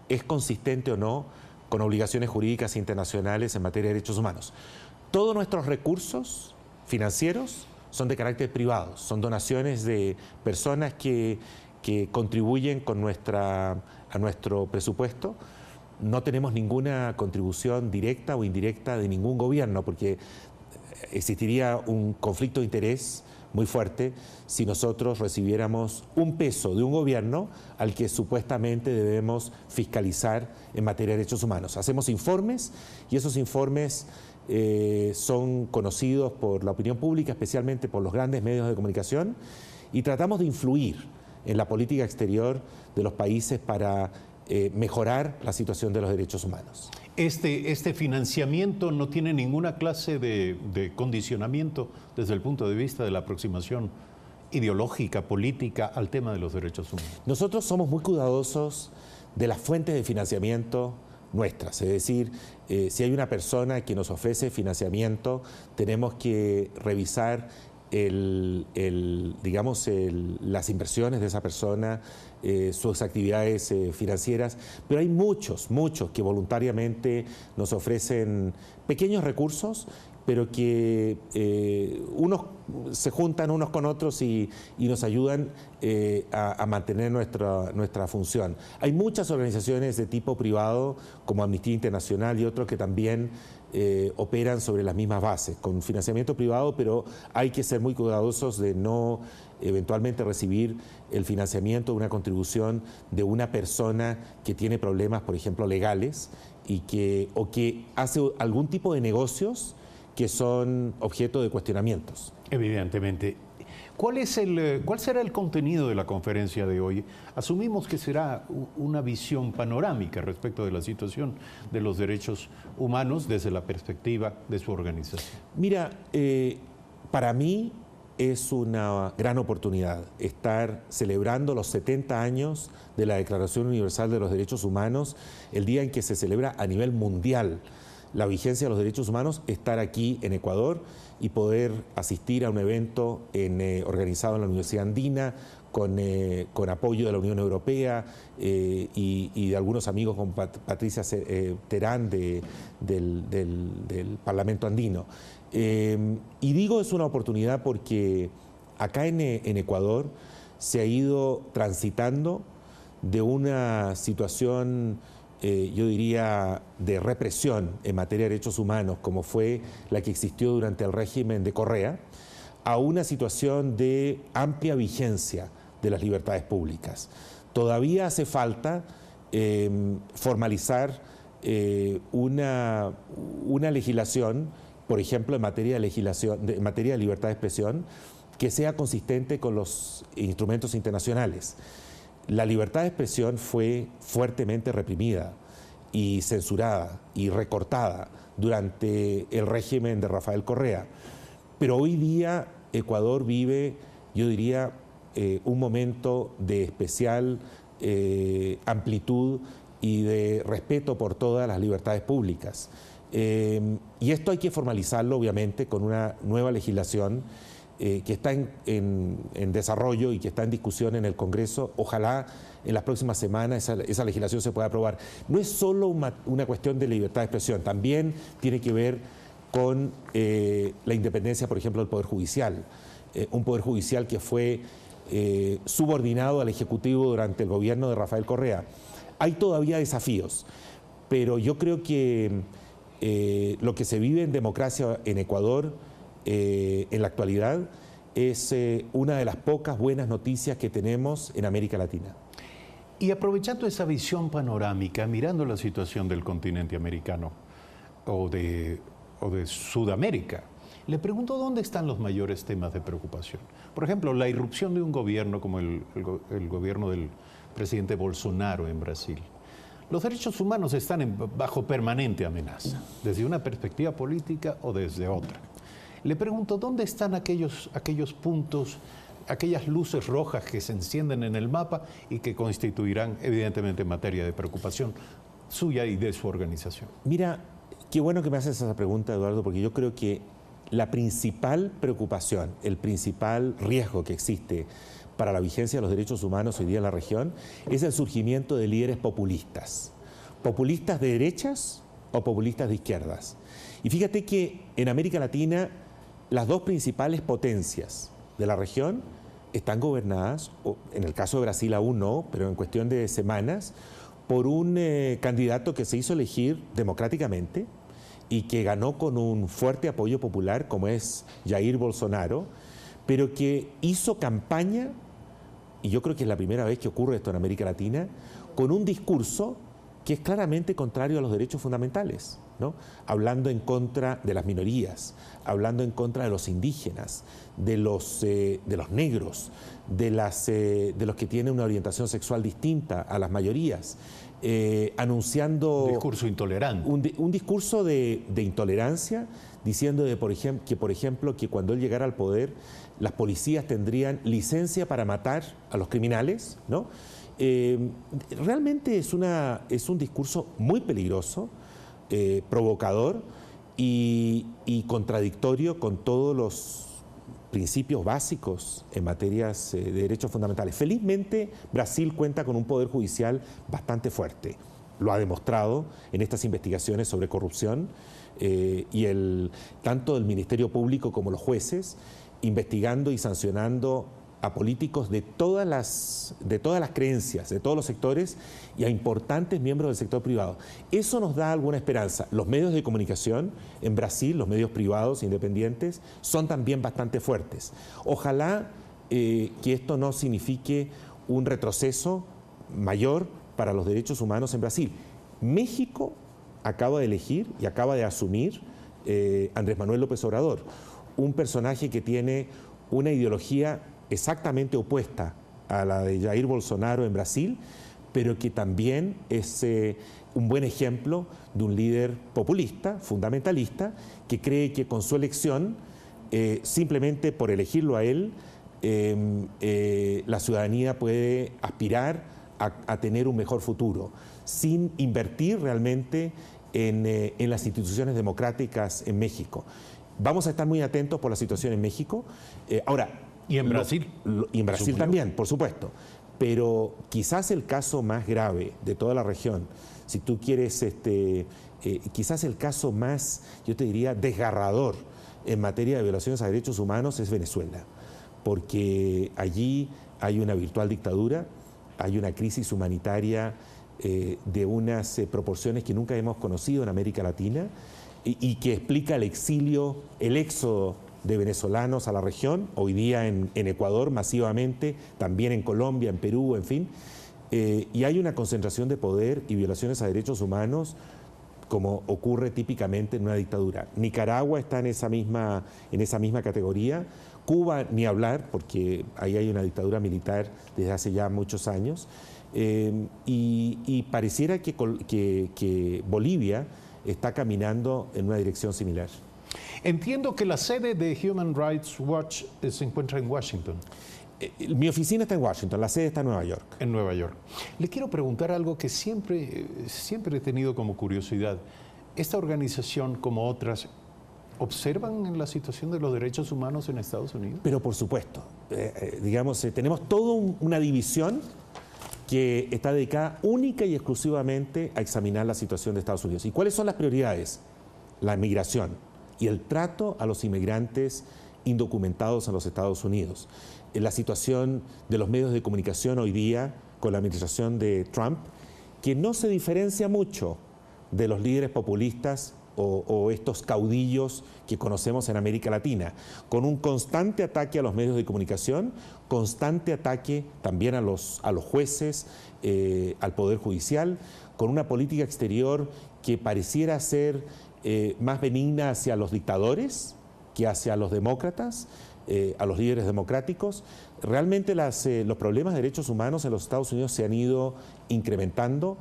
es consistente o no con obligaciones jurídicas internacionales en materia de derechos humanos. Todos nuestros recursos financieros son de carácter privado, son donaciones de personas que contribuyen con a nuestro presupuesto. No tenemos ninguna contribución directa o indirecta de ningún gobierno, porque existiría un conflicto de interés muy fuerte si nosotros recibiéramos un peso de un gobierno al que supuestamente debemos fiscalizar en materia de derechos humanos. Hacemos informes y esos informes son conocidos por la opinión pública, especialmente por los grandes medios de comunicación, y tratamos de influir en la política exterior de los países para mejorar la situación de los derechos humanos.
Este financiamiento no tiene ninguna clase de condicionamiento desde el punto de vista de la aproximación ideológica, política al tema de los derechos humanos.
Nosotros somos muy cuidadosos de las fuentes de financiamiento nuestras, es decir, si hay una persona que nos ofrece financiamiento, tenemos que revisar las inversiones de esa persona, sus actividades financieras, pero hay muchos que voluntariamente nos ofrecen pequeños recursos, pero que unos se juntan unos con otros y nos ayudan a mantener nuestra función. Hay muchas organizaciones de tipo privado, como Amnistía Internacional y otros, que también operan sobre las mismas bases, con financiamiento privado, pero hay que ser muy cuidadosos de no eventualmente recibir el financiamiento, una contribución de una persona que tiene problemas, por ejemplo, legales, o que hace algún tipo de negocios que son objeto de cuestionamientos.
Evidentemente. ¿Cuál será el contenido de la conferencia de hoy? Asumimos que será una visión panorámica respecto de la situación de los derechos humanos desde la perspectiva de su organización.
Mira, para mí es una gran oportunidad estar celebrando los 70 años de la Declaración Universal de los Derechos Humanos, el día en que se celebra a nivel mundial la vigencia de los derechos humanos, estar aquí en Ecuador y poder asistir a un evento organizado en la Universidad Andina con apoyo de la Unión Europea y de algunos amigos como Patricia Terán del Parlamento Andino. Y digo es una oportunidad porque acá en Ecuador se ha ido transitando de una situación yo diría, de represión en materia de derechos humanos, como fue la que existió durante el régimen de Correa, a una situación de amplia vigencia de las libertades públicas. Todavía hace falta formalizar una legislación, por ejemplo, en materia de libertad de expresión, que sea consistente con los instrumentos internacionales. La libertad de expresión fue fuertemente reprimida y censurada y recortada durante el régimen de Rafael Correa. Pero hoy día Ecuador vive, yo diría, un momento de especial amplitud y de respeto por todas las libertades públicas. Y esto hay que formalizarlo, obviamente, con una nueva legislación que está en desarrollo y que está en discusión en el Congreso. Ojalá en las próximas semanas esa legislación se pueda aprobar. No es solo una cuestión de libertad de expresión, también tiene que ver con la independencia, por ejemplo, del Poder Judicial. Un Poder Judicial que fue subordinado al Ejecutivo durante el gobierno de Rafael Correa. Hay todavía desafíos, pero yo creo que lo que se vive en democracia en Ecuador en la actualidad es una de las pocas buenas noticias que tenemos en América Latina.
Y aprovechando esa visión panorámica, mirando la situación del continente americano o de Sudamérica, le pregunto dónde están los mayores temas de preocupación. Por ejemplo, la irrupción de un gobierno como el gobierno del presidente Bolsonaro en Brasil. Los derechos humanos están bajo permanente amenaza, desde una perspectiva política o desde otra. Le pregunto, ¿dónde están aquellos puntos, aquellas luces rojas que se encienden en el mapa y que constituirán, evidentemente, materia de preocupación suya y de su organización?
Mira, qué bueno que me haces esa pregunta, Eduardo, porque yo creo que la principal preocupación, el principal riesgo que existe para la vigencia de los derechos humanos hoy día en la región es el surgimiento de líderes populistas. Populistas de derechas o populistas de izquierdas. Y fíjate que en América Latina las dos principales potencias de la región están gobernadas, o en el caso de Brasil aún no, pero en cuestión de semanas, por un candidato que se hizo elegir democráticamente y que ganó con un fuerte apoyo popular, como es Jair Bolsonaro, pero que hizo campaña, y yo creo que es la primera vez que ocurre esto en América Latina, con un discurso que es claramente contrario a los derechos fundamentales, ¿no? Hablando en contra de las minorías, hablando en contra de los indígenas, de los negros, de los que tienen una orientación sexual distinta a las mayorías, anunciando...
Un discurso intolerante.
Un discurso de intolerancia, diciendo por ejemplo, que cuando él llegara al poder, las policías tendrían licencia para matar a los criminales, ¿no? Realmente es un discurso muy peligroso, provocador y contradictorio con todos los principios básicos en materias de derechos fundamentales. Felizmente, Brasil cuenta con un poder judicial bastante fuerte, lo ha demostrado en estas investigaciones sobre corrupción, y tanto el Ministerio Público como los jueces investigando y sancionando a políticos de todas las creencias, de todos los sectores, y a importantes miembros del sector privado. Eso nos da alguna esperanza. Los medios de comunicación en Brasil, los medios privados independientes, son también bastante fuertes. Ojalá que esto no signifique un retroceso mayor para los derechos humanos en Brasil. México acaba de elegir y acaba de asumir Andrés Manuel López Obrador, un personaje que tiene una ideología exactamente opuesta a la de Jair Bolsonaro en Brasil, pero que también es un buen ejemplo de un líder populista, fundamentalista, que cree que con su elección, simplemente por elegirlo a él, la ciudadanía puede aspirar a tener un mejor futuro, sin invertir realmente en las instituciones democráticas en México. Vamos a estar muy atentos por la situación en México. Ahora,
¿y en Brasil?
Y en Brasil también, por supuesto. Pero quizás el caso más grave de toda la región, si tú quieres, quizás el caso más, yo te diría, desgarrador en materia de violaciones a derechos humanos es Venezuela. Porque allí hay una virtual dictadura, hay una crisis humanitaria de unas proporciones que nunca hemos conocido en América Latina y que explica el exilio, el éxodo de venezolanos a la región, hoy día en Ecuador masivamente, también en Colombia, en Perú, en fin. Y hay una concentración de poder y violaciones a derechos humanos como ocurre típicamente en una dictadura. Nicaragua está en esa misma categoría. Cuba, ni hablar, porque ahí hay una dictadura militar desde hace ya muchos años. Y pareciera que Bolivia está caminando en una dirección similar.
Entiendo que la sede de Human Rights Watch se encuentra en Washington.
Mi oficina está en Washington, la sede está en Nueva York.
En Nueva York. Le quiero preguntar algo que siempre he tenido como curiosidad. ¿Esta organización, como otras, observan la situación de los derechos humanos en Estados Unidos?
Pero por supuesto. Digamos, tenemos toda una división que está dedicada única y exclusivamente a examinar la situación de Estados Unidos. ¿Y cuáles son las prioridades? La migración y el trato a los inmigrantes indocumentados en los Estados Unidos. La situación de los medios de comunicación hoy día con la administración de Trump, que no se diferencia mucho de los líderes populistas o estos caudillos que conocemos en América Latina, con un constante ataque a los medios de comunicación, constante ataque también a los jueces, al Poder Judicial, con una política exterior que pareciera ser más benigna hacia los dictadores que hacia los demócratas, a los líderes democráticos. Realmente los problemas de derechos humanos en los Estados Unidos se han ido incrementando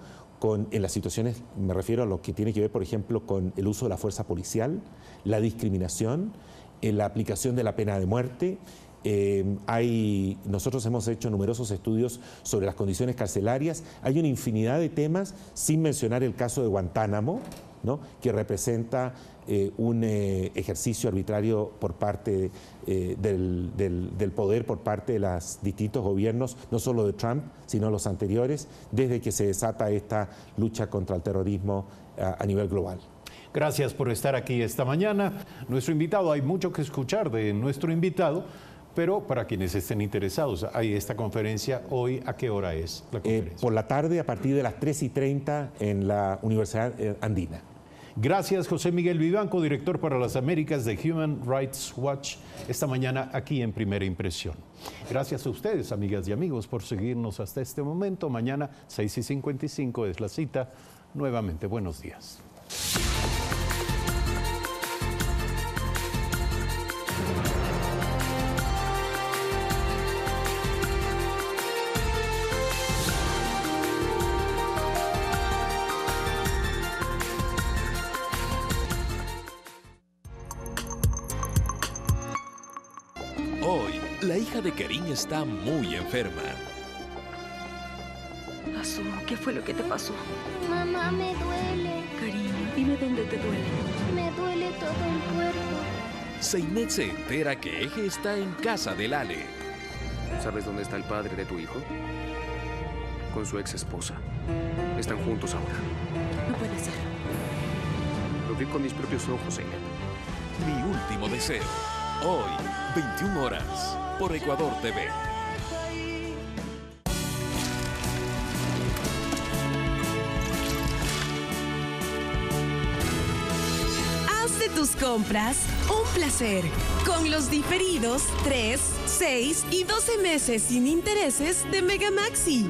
en las situaciones, me refiero a lo que tiene que ver, por ejemplo, con el uso de la fuerza policial, la discriminación, la aplicación de la pena de muerte. Nosotros hemos hecho numerosos estudios sobre las condiciones carcelarias. Hay una infinidad de temas, sin mencionar el caso de Guantánamo, ¿no?, que representa un ejercicio arbitrario por parte del poder, por parte de los distintos gobiernos, no solo de Trump, sino los anteriores, desde que se desata esta lucha contra el terrorismo a nivel global.
Gracias por estar aquí esta mañana. Nuestro invitado, hay mucho que escuchar de nuestro invitado, pero para quienes estén interesados, hay esta conferencia hoy. ¿A qué hora es la conferencia?
Por la tarde, a partir de las 3:30 en la Universidad Andina.
Gracias, José Miguel Vivanco, director para las Américas de Human Rights Watch, esta mañana aquí en Primera Impresión. Gracias a ustedes, amigas y amigos, por seguirnos hasta este momento. Mañana, 6:55 es la cita. Nuevamente, buenos días.
Hoy, la hija de Kerim está muy enferma.
Azul, ¿qué fue lo que te pasó?
Mamá, me duele.
Cariño, dime dónde te duele.
Me duele todo el cuerpo.
Seinet se entera que Eje está en casa de Lale.
¿Sabes dónde está el padre de tu hijo?
con su ex esposa. Están juntos ahora.
No puede ser.
Lo vi con mis propios ojos, Eileen.
Mi último deseo. Hoy, 21 horas, por Ecuador TV.
Haz de tus compras un placer. Con los diferidos 3, 6 y 12 meses sin intereses de Mega Maxi.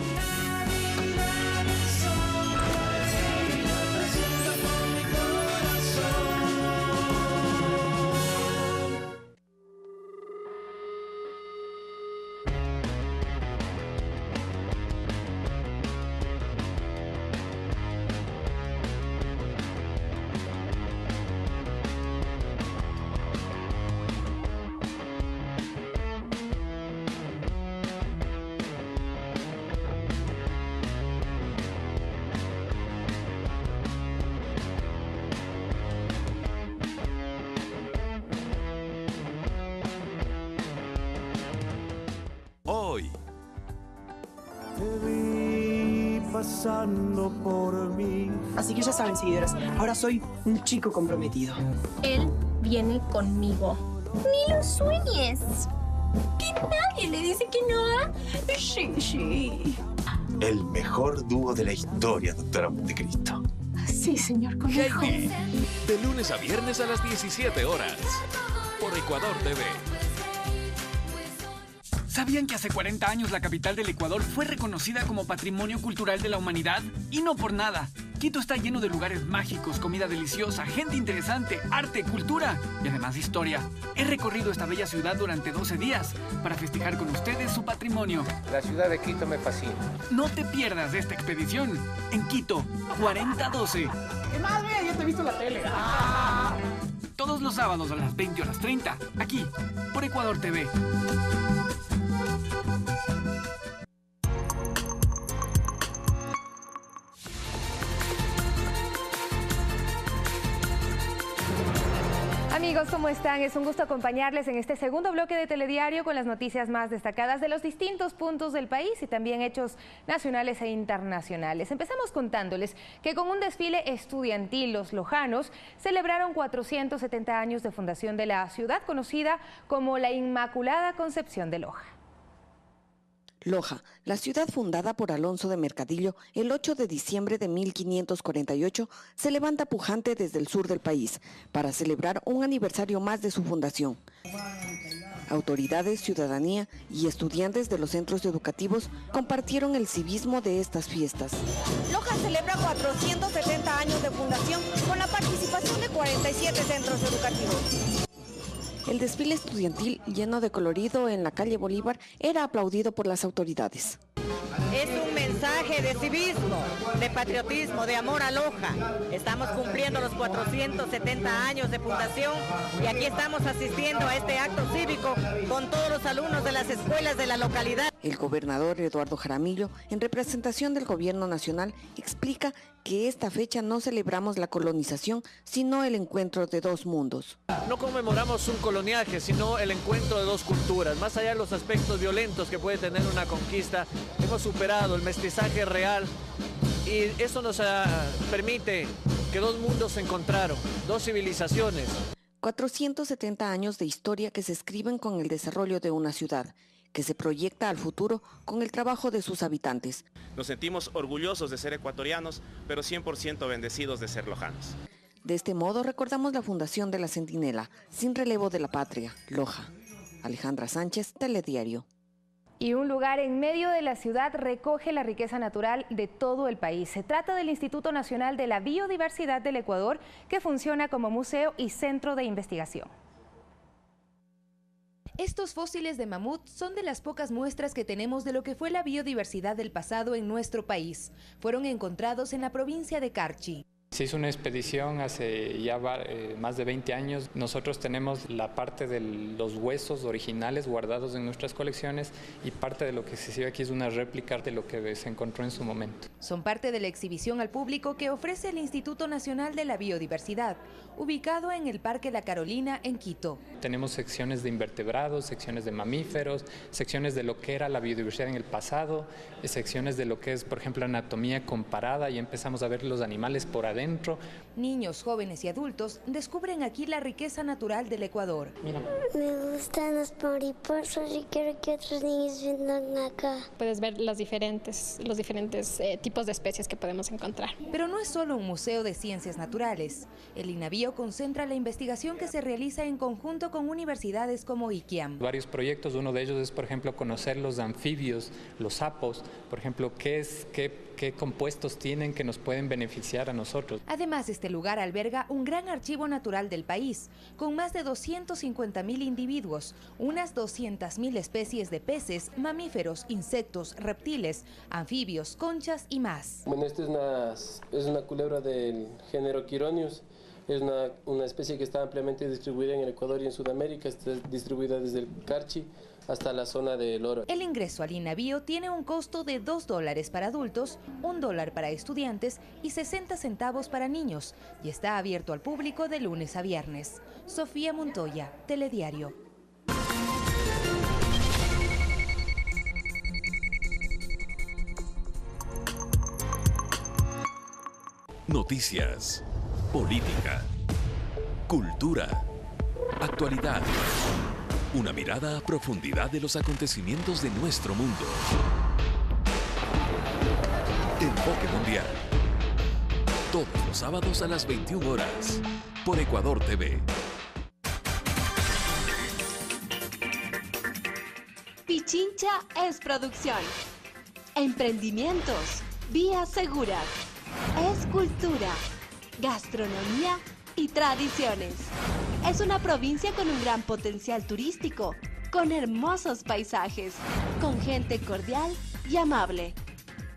Hoy.
Te vi pasando por mí.
Así que ya saben, seguidores, ahora soy un chico comprometido.
Él viene conmigo. Ni lo sueñes. Que nadie le dice que no. Sí.
El mejor dúo de la historia, doctora Montecristo.
Sí, señor Conejo.
De lunes a viernes a las 17 horas. Por Ecuador TV.
¿Sabían que hace 40 años la capital del Ecuador fue reconocida como Patrimonio Cultural de la Humanidad? Y no por nada. Quito está lleno de lugares mágicos, comida deliciosa, gente interesante, arte, cultura y además historia. He recorrido esta bella ciudad durante 12 días para festejar con ustedes su patrimonio.
La ciudad de Quito me fascina.
No te pierdas de esta expedición. En Quito, 4012.
¡Qué madre! Ya te he visto en la tele.
Todos los sábados a las 20 horas 30, aquí, por Ecuador TV.
Amigos, ¿cómo están? Es un gusto acompañarles en este segundo bloque de Telediario con las noticias más destacadas de los distintos puntos del país y también hechos nacionales e internacionales. Empezamos contándoles que con un desfile estudiantil, los lojanos celebraron 470 años de fundación de la ciudad conocida como la Inmaculada Concepción de Loja.
Loja, la ciudad fundada por Alonso de Mercadillo el 8 de diciembre de 1548, se levanta pujante desde el sur del país para celebrar un aniversario más de su fundación. Autoridades, ciudadanía y estudiantes de los centros educativos compartieron el civismo de estas fiestas.
Loja celebra 470 años de fundación con la participación de 47 centros educativos.
El desfile estudiantil, lleno de colorido en la calle Bolívar, era aplaudido por las autoridades.
Es un mensaje de civismo, de patriotismo, de amor a Loja. Estamos cumpliendo los 470 años de fundación y aquí estamos asistiendo a este acto cívico con todos los alumnos de las escuelas de la localidad.
El gobernador Eduardo Jaramillo, en representación del gobierno nacional, explica que esta fecha no celebramos la colonización, sino el encuentro de dos mundos.
No conmemoramos un coloniaje, sino el encuentro de dos culturas. Más allá de los aspectos violentos que puede tener una conquista, hemos superado el mestizaje real y eso nos permite que dos mundos se encontraron, dos civilizaciones.
470 años de historia que se escriben con el desarrollo de una ciudad, que se proyecta al futuro con el trabajo de sus habitantes.
Nos sentimos orgullosos de ser ecuatorianos, pero 100% bendecidos de ser lojanos.
De este modo recordamos la fundación de la Centinela, sin relevo de la patria, Loja. Alejandra Sánchez, Telediario.
Y un lugar en medio de la ciudad recoge la riqueza natural de todo el país. Se trata del Instituto Nacional de la Biodiversidad del Ecuador, que funciona como museo y centro de investigación.
Estos fósiles de mamut son de las pocas muestras que tenemos de lo que fue la biodiversidad del pasado en nuestro país. Fueron encontrados en la provincia de Carchi.
Se hizo una expedición hace ya más de 20 años. Nosotros tenemos la parte de los huesos originales guardados en nuestras colecciones y parte de lo que se exhibe aquí es una réplica de lo que se encontró en su momento.
Son parte de la exhibición al público que ofrece el Instituto Nacional de la Biodiversidad, ubicado en el Parque La Carolina en Quito.
Tenemos secciones de invertebrados, secciones de mamíferos, secciones de lo que era la biodiversidad en el pasado, secciones de lo que es, por ejemplo, anatomía comparada, y empezamos a ver los animales por adentro.
Niños, jóvenes y adultos descubren aquí la riqueza natural del Ecuador.
Mira. Me gustan las mariposas y quiero que otros niños vengan acá.
Puedes ver los diferentes tipos de especies que podemos encontrar.
Pero no es solo un museo de ciencias naturales. El INAVIO concentra la investigación que se realiza en conjunto con universidades como IQIAM.
Varios proyectos, uno de ellos es, por ejemplo, conocer los anfibios, los sapos, por ejemplo, qué compuestos tienen que nos pueden beneficiar a nosotros.
Además, este lugar alberga un gran archivo natural del país, con más de 250.000 individuos, unas 200.000 especies de peces, mamíferos, insectos, reptiles, anfibios, conchas y más.
Bueno, esta es una culebra del género Chironius. Es una especie que está ampliamente distribuida en el Ecuador y en Sudamérica. Está distribuida desde el Carchi hasta la zona del Oro.
El ingreso al INAVIO tiene un costo de $2 para adultos, $1 para estudiantes y 60 centavos para niños, y está abierto al público de lunes a viernes. Sofía Montoya, Telediario.
Noticias, política, cultura, actualidad. Una mirada a profundidad de los acontecimientos de nuestro mundo. Enfoque Mundial. Todos los sábados a las 21 horas. Por Ecuador TV.
Pichincha es producción. Emprendimientos. Vías seguras. Es cultura. Gastronomía y tradiciones. Es una provincia con un gran potencial turístico, con hermosos paisajes, con gente cordial y amable.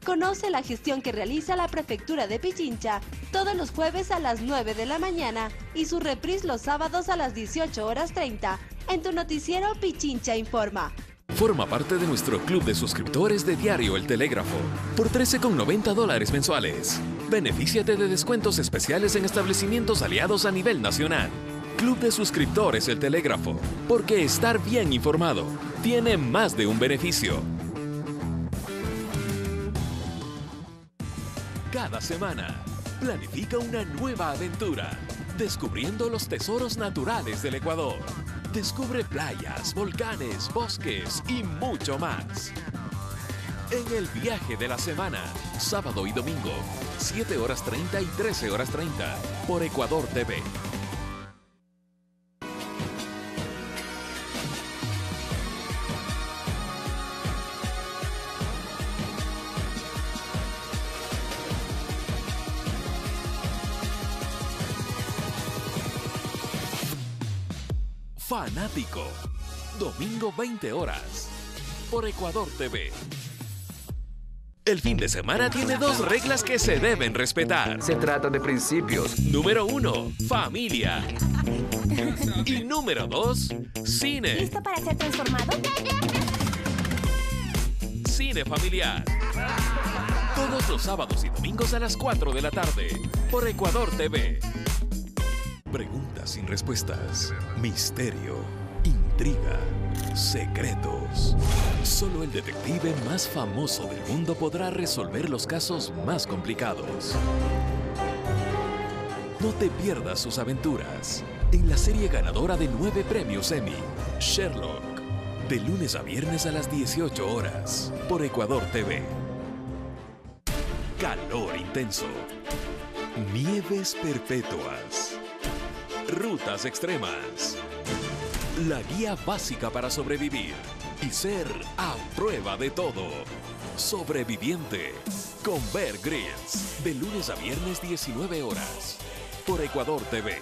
Conoce la gestión que realiza la Prefectura de Pichincha todos los jueves a las 9 de la mañana y su reprise los sábados a las 18:30 en tu noticiero Pichincha Informa.
Forma parte de nuestro club de suscriptores de Diario El Telégrafo por $13,90 mensuales. Benefíciate de descuentos especiales en establecimientos aliados a nivel nacional. Club de suscriptores El Telégrafo, porque estar bien informado tiene más de un beneficio. Cada semana, planifica una nueva aventura, descubriendo los tesoros naturales del Ecuador. Descubre playas, volcanes, bosques y mucho más. En el viaje de la semana, sábado y domingo, 7:30 y 13:30, por Ecuador TV. Fanático, domingo 20 horas, por Ecuador TV. El fin de semana tiene dos reglas que se deben respetar.
Se trata de principios.
Número 1, familia. Y número 2, cine.
¿Listo para ser transformado?
Cine familiar. Todos los sábados y domingos a las 4 de la tarde, por Ecuador TV. Preguntas sin respuestas, misterio, intriga, secretos. Solo el detective más famoso del mundo podrá resolver los casos más complicados. No te pierdas sus aventuras en la serie ganadora de 9 premios Emmy, Sherlock, de lunes a viernes a las 18 horas, por Ecuador TV. Calor intenso, nieves perpetuas, rutas extremas, la guía básica para sobrevivir y ser a prueba de todo. Sobreviviente con Bear Grylls, de lunes a viernes 19 horas, por Ecuador TV.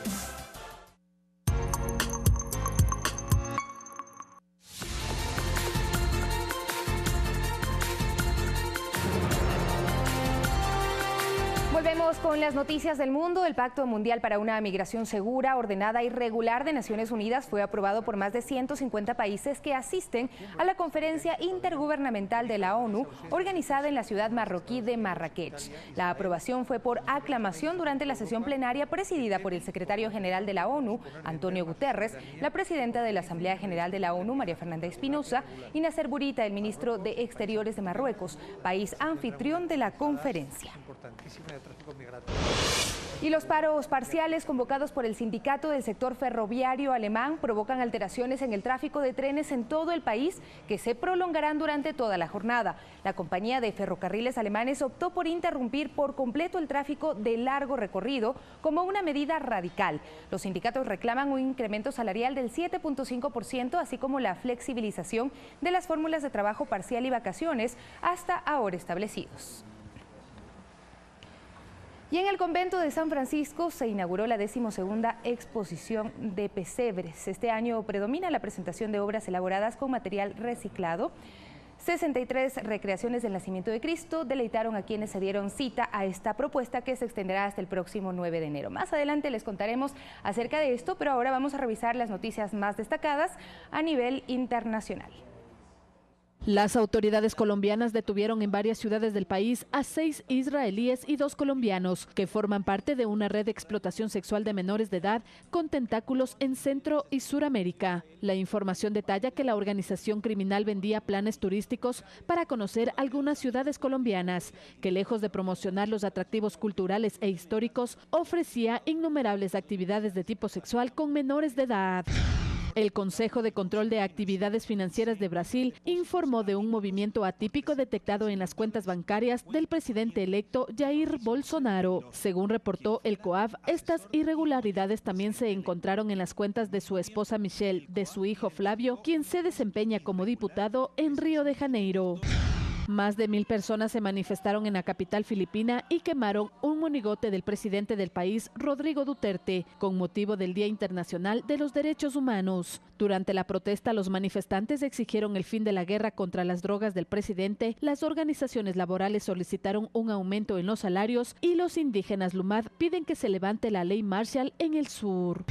Volvemos con las noticias del mundo. El Pacto Mundial para una Migración Segura, Ordenada y Regular de Naciones Unidas fue aprobado por más de 150 países que asisten a la Conferencia Intergubernamental de la ONU, organizada en la ciudad marroquí de Marrakech. La aprobación fue por aclamación durante la sesión plenaria presidida por el secretario general de la ONU, Antonio Guterres, la presidenta de la Asamblea General de la ONU, María Fernanda Espinosa, y Nasser Bourita, el ministro de Exteriores de Marruecos, país anfitrión de la conferencia. Y los paros parciales convocados por el sindicato del sector ferroviario alemán provocan alteraciones en el tráfico de trenes en todo el país que se prolongarán durante toda la jornada. La compañía de ferrocarriles alemanes optó por interrumpir por completo el tráfico de largo recorrido como una medida radical. Los sindicatos reclaman un incremento salarial del 7.5%, así como la flexibilización de las fórmulas de trabajo parcial y vacaciones hasta ahora establecidos. Y en el convento de San Francisco se inauguró la 12ª exposición de pesebres. Este año predomina la presentación de obras elaboradas con material reciclado. 63 recreaciones del nacimiento de Cristo deleitaron a quienes se dieron cita a esta propuesta que se extenderá hasta el próximo 9 de enero. Más adelante les contaremos acerca de esto, pero ahora vamos a revisar las noticias más destacadas a nivel internacional.
Las autoridades colombianas detuvieron en varias ciudades del país a 6 israelíes y 2 colombianos que forman parte de una red de explotación sexual de menores de edad con tentáculos en Centro y Suramérica. La información detalla que la organización criminal vendía planes turísticos para conocer algunas ciudades colombianas, que lejos de promocionar los atractivos culturales e históricos, ofrecía innumerables actividades de tipo sexual con menores de edad. El Consejo de Control de Actividades Financieras de Brasil informó de un movimiento atípico detectado en las cuentas bancarias del presidente electo Jair Bolsonaro. Según reportó el COAF, estas irregularidades también se encontraron en las cuentas de su esposa Michelle, de su hijo Flavio, quien se desempeña como diputado en Río de Janeiro. Más de 1000 personas se manifestaron en la capital filipina y quemaron un monigote del presidente del país, Rodrigo Duterte, con motivo del Día Internacional de los Derechos Humanos. Durante la protesta, los manifestantes exigieron el fin de la guerra contra las drogas del presidente, las organizaciones laborales solicitaron un aumento en los salarios y los indígenas Lumad piden que se levante la ley Marshall en el sur.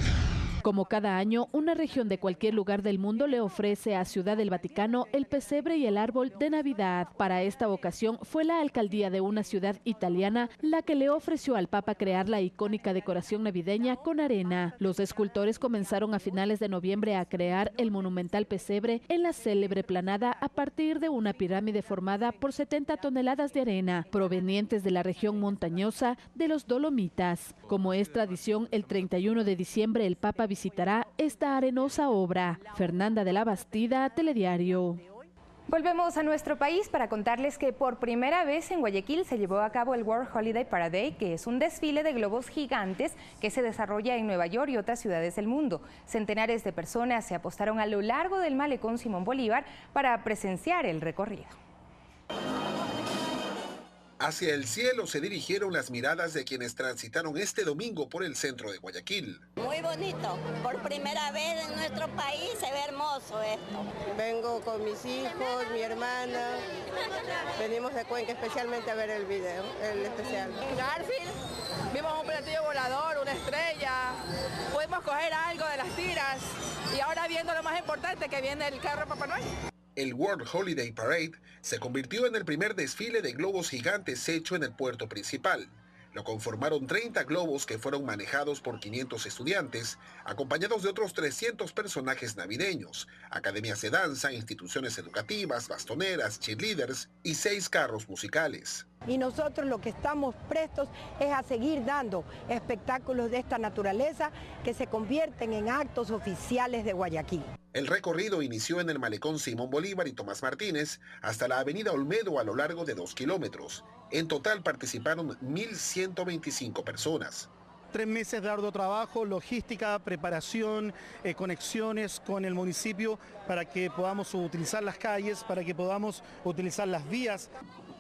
Como cada año, una región de cualquier lugar del mundo le ofrece a Ciudad del Vaticano el pesebre y el árbol de Navidad. Para esta ocasión fue la alcaldía de una ciudad italiana la que le ofreció al Papa crear la icónica decoración navideña con arena. Los escultores comenzaron a finales de noviembre a crear el monumental pesebre en la célebre planada a partir de una pirámide formada por 70 toneladas de arena, provenientes de la región montañosa de los Dolomitas. Como es tradición, el 31 de diciembre el Papa visitará esta arenosa obra. Fernanda de la Bastida, Telediario.
Volvemos a nuestro país para contarles que por primera vez en Guayaquil se llevó a cabo el World Holiday Parade, que es un desfile de globos gigantes que se desarrolla en Nueva York y otras ciudades del mundo. Centenares de personas se apostaron a lo largo del malecón Simón Bolívar para presenciar el recorrido.
Hacia el cielo se dirigieron las miradas de quienes transitaron este domingo por el centro de Guayaquil.
Muy bonito, por primera vez en nuestro país se ve hermoso esto.
Vengo con mis hijos, mi hermana, venimos de Cuenca especialmente a ver el video, el especial.
Garfield, vimos un platillo volador, una estrella, pudimos coger algo de las tiras y ahora viendo lo más importante que viene el carro Papá Noel.
El World Holiday Parade se convirtió en el primer desfile de globos gigantes hecho en el puerto principal. Lo conformaron 30 globos que fueron manejados por 500 estudiantes, acompañados de otros 300 personajes navideños, academias de danza, instituciones educativas, bastoneras, cheerleaders y 6 carros musicales.
Y nosotros lo que estamos prestos es a seguir dando espectáculos de esta naturaleza que se convierten en actos oficiales de Guayaquil.
El recorrido inició en el malecón Simón Bolívar y Tomás Martínez hasta la avenida Olmedo a lo largo de 2 kilómetros. En total participaron 1.125 personas.
3 meses de arduo trabajo, logística, preparación, conexiones con el municipio para que podamos utilizar las calles, para que podamos utilizar las vías.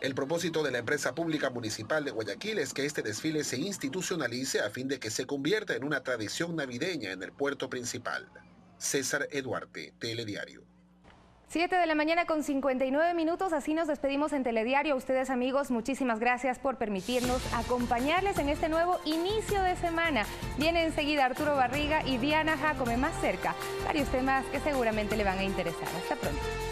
El propósito de la empresa pública municipal de Guayaquil es que este desfile se institucionalice a fin de que se convierta en una tradición navideña en el puerto principal. César Eduarte, Telediario.
7 de la mañana con 59 minutos, así nos despedimos en Telediario. A ustedes, amigos, muchísimas gracias por permitirnos acompañarles en este nuevo inicio de semana. Viene enseguida Arturo Barriga y Diana Jacome más cerca. Varios temas que seguramente le van a interesar. Hasta pronto.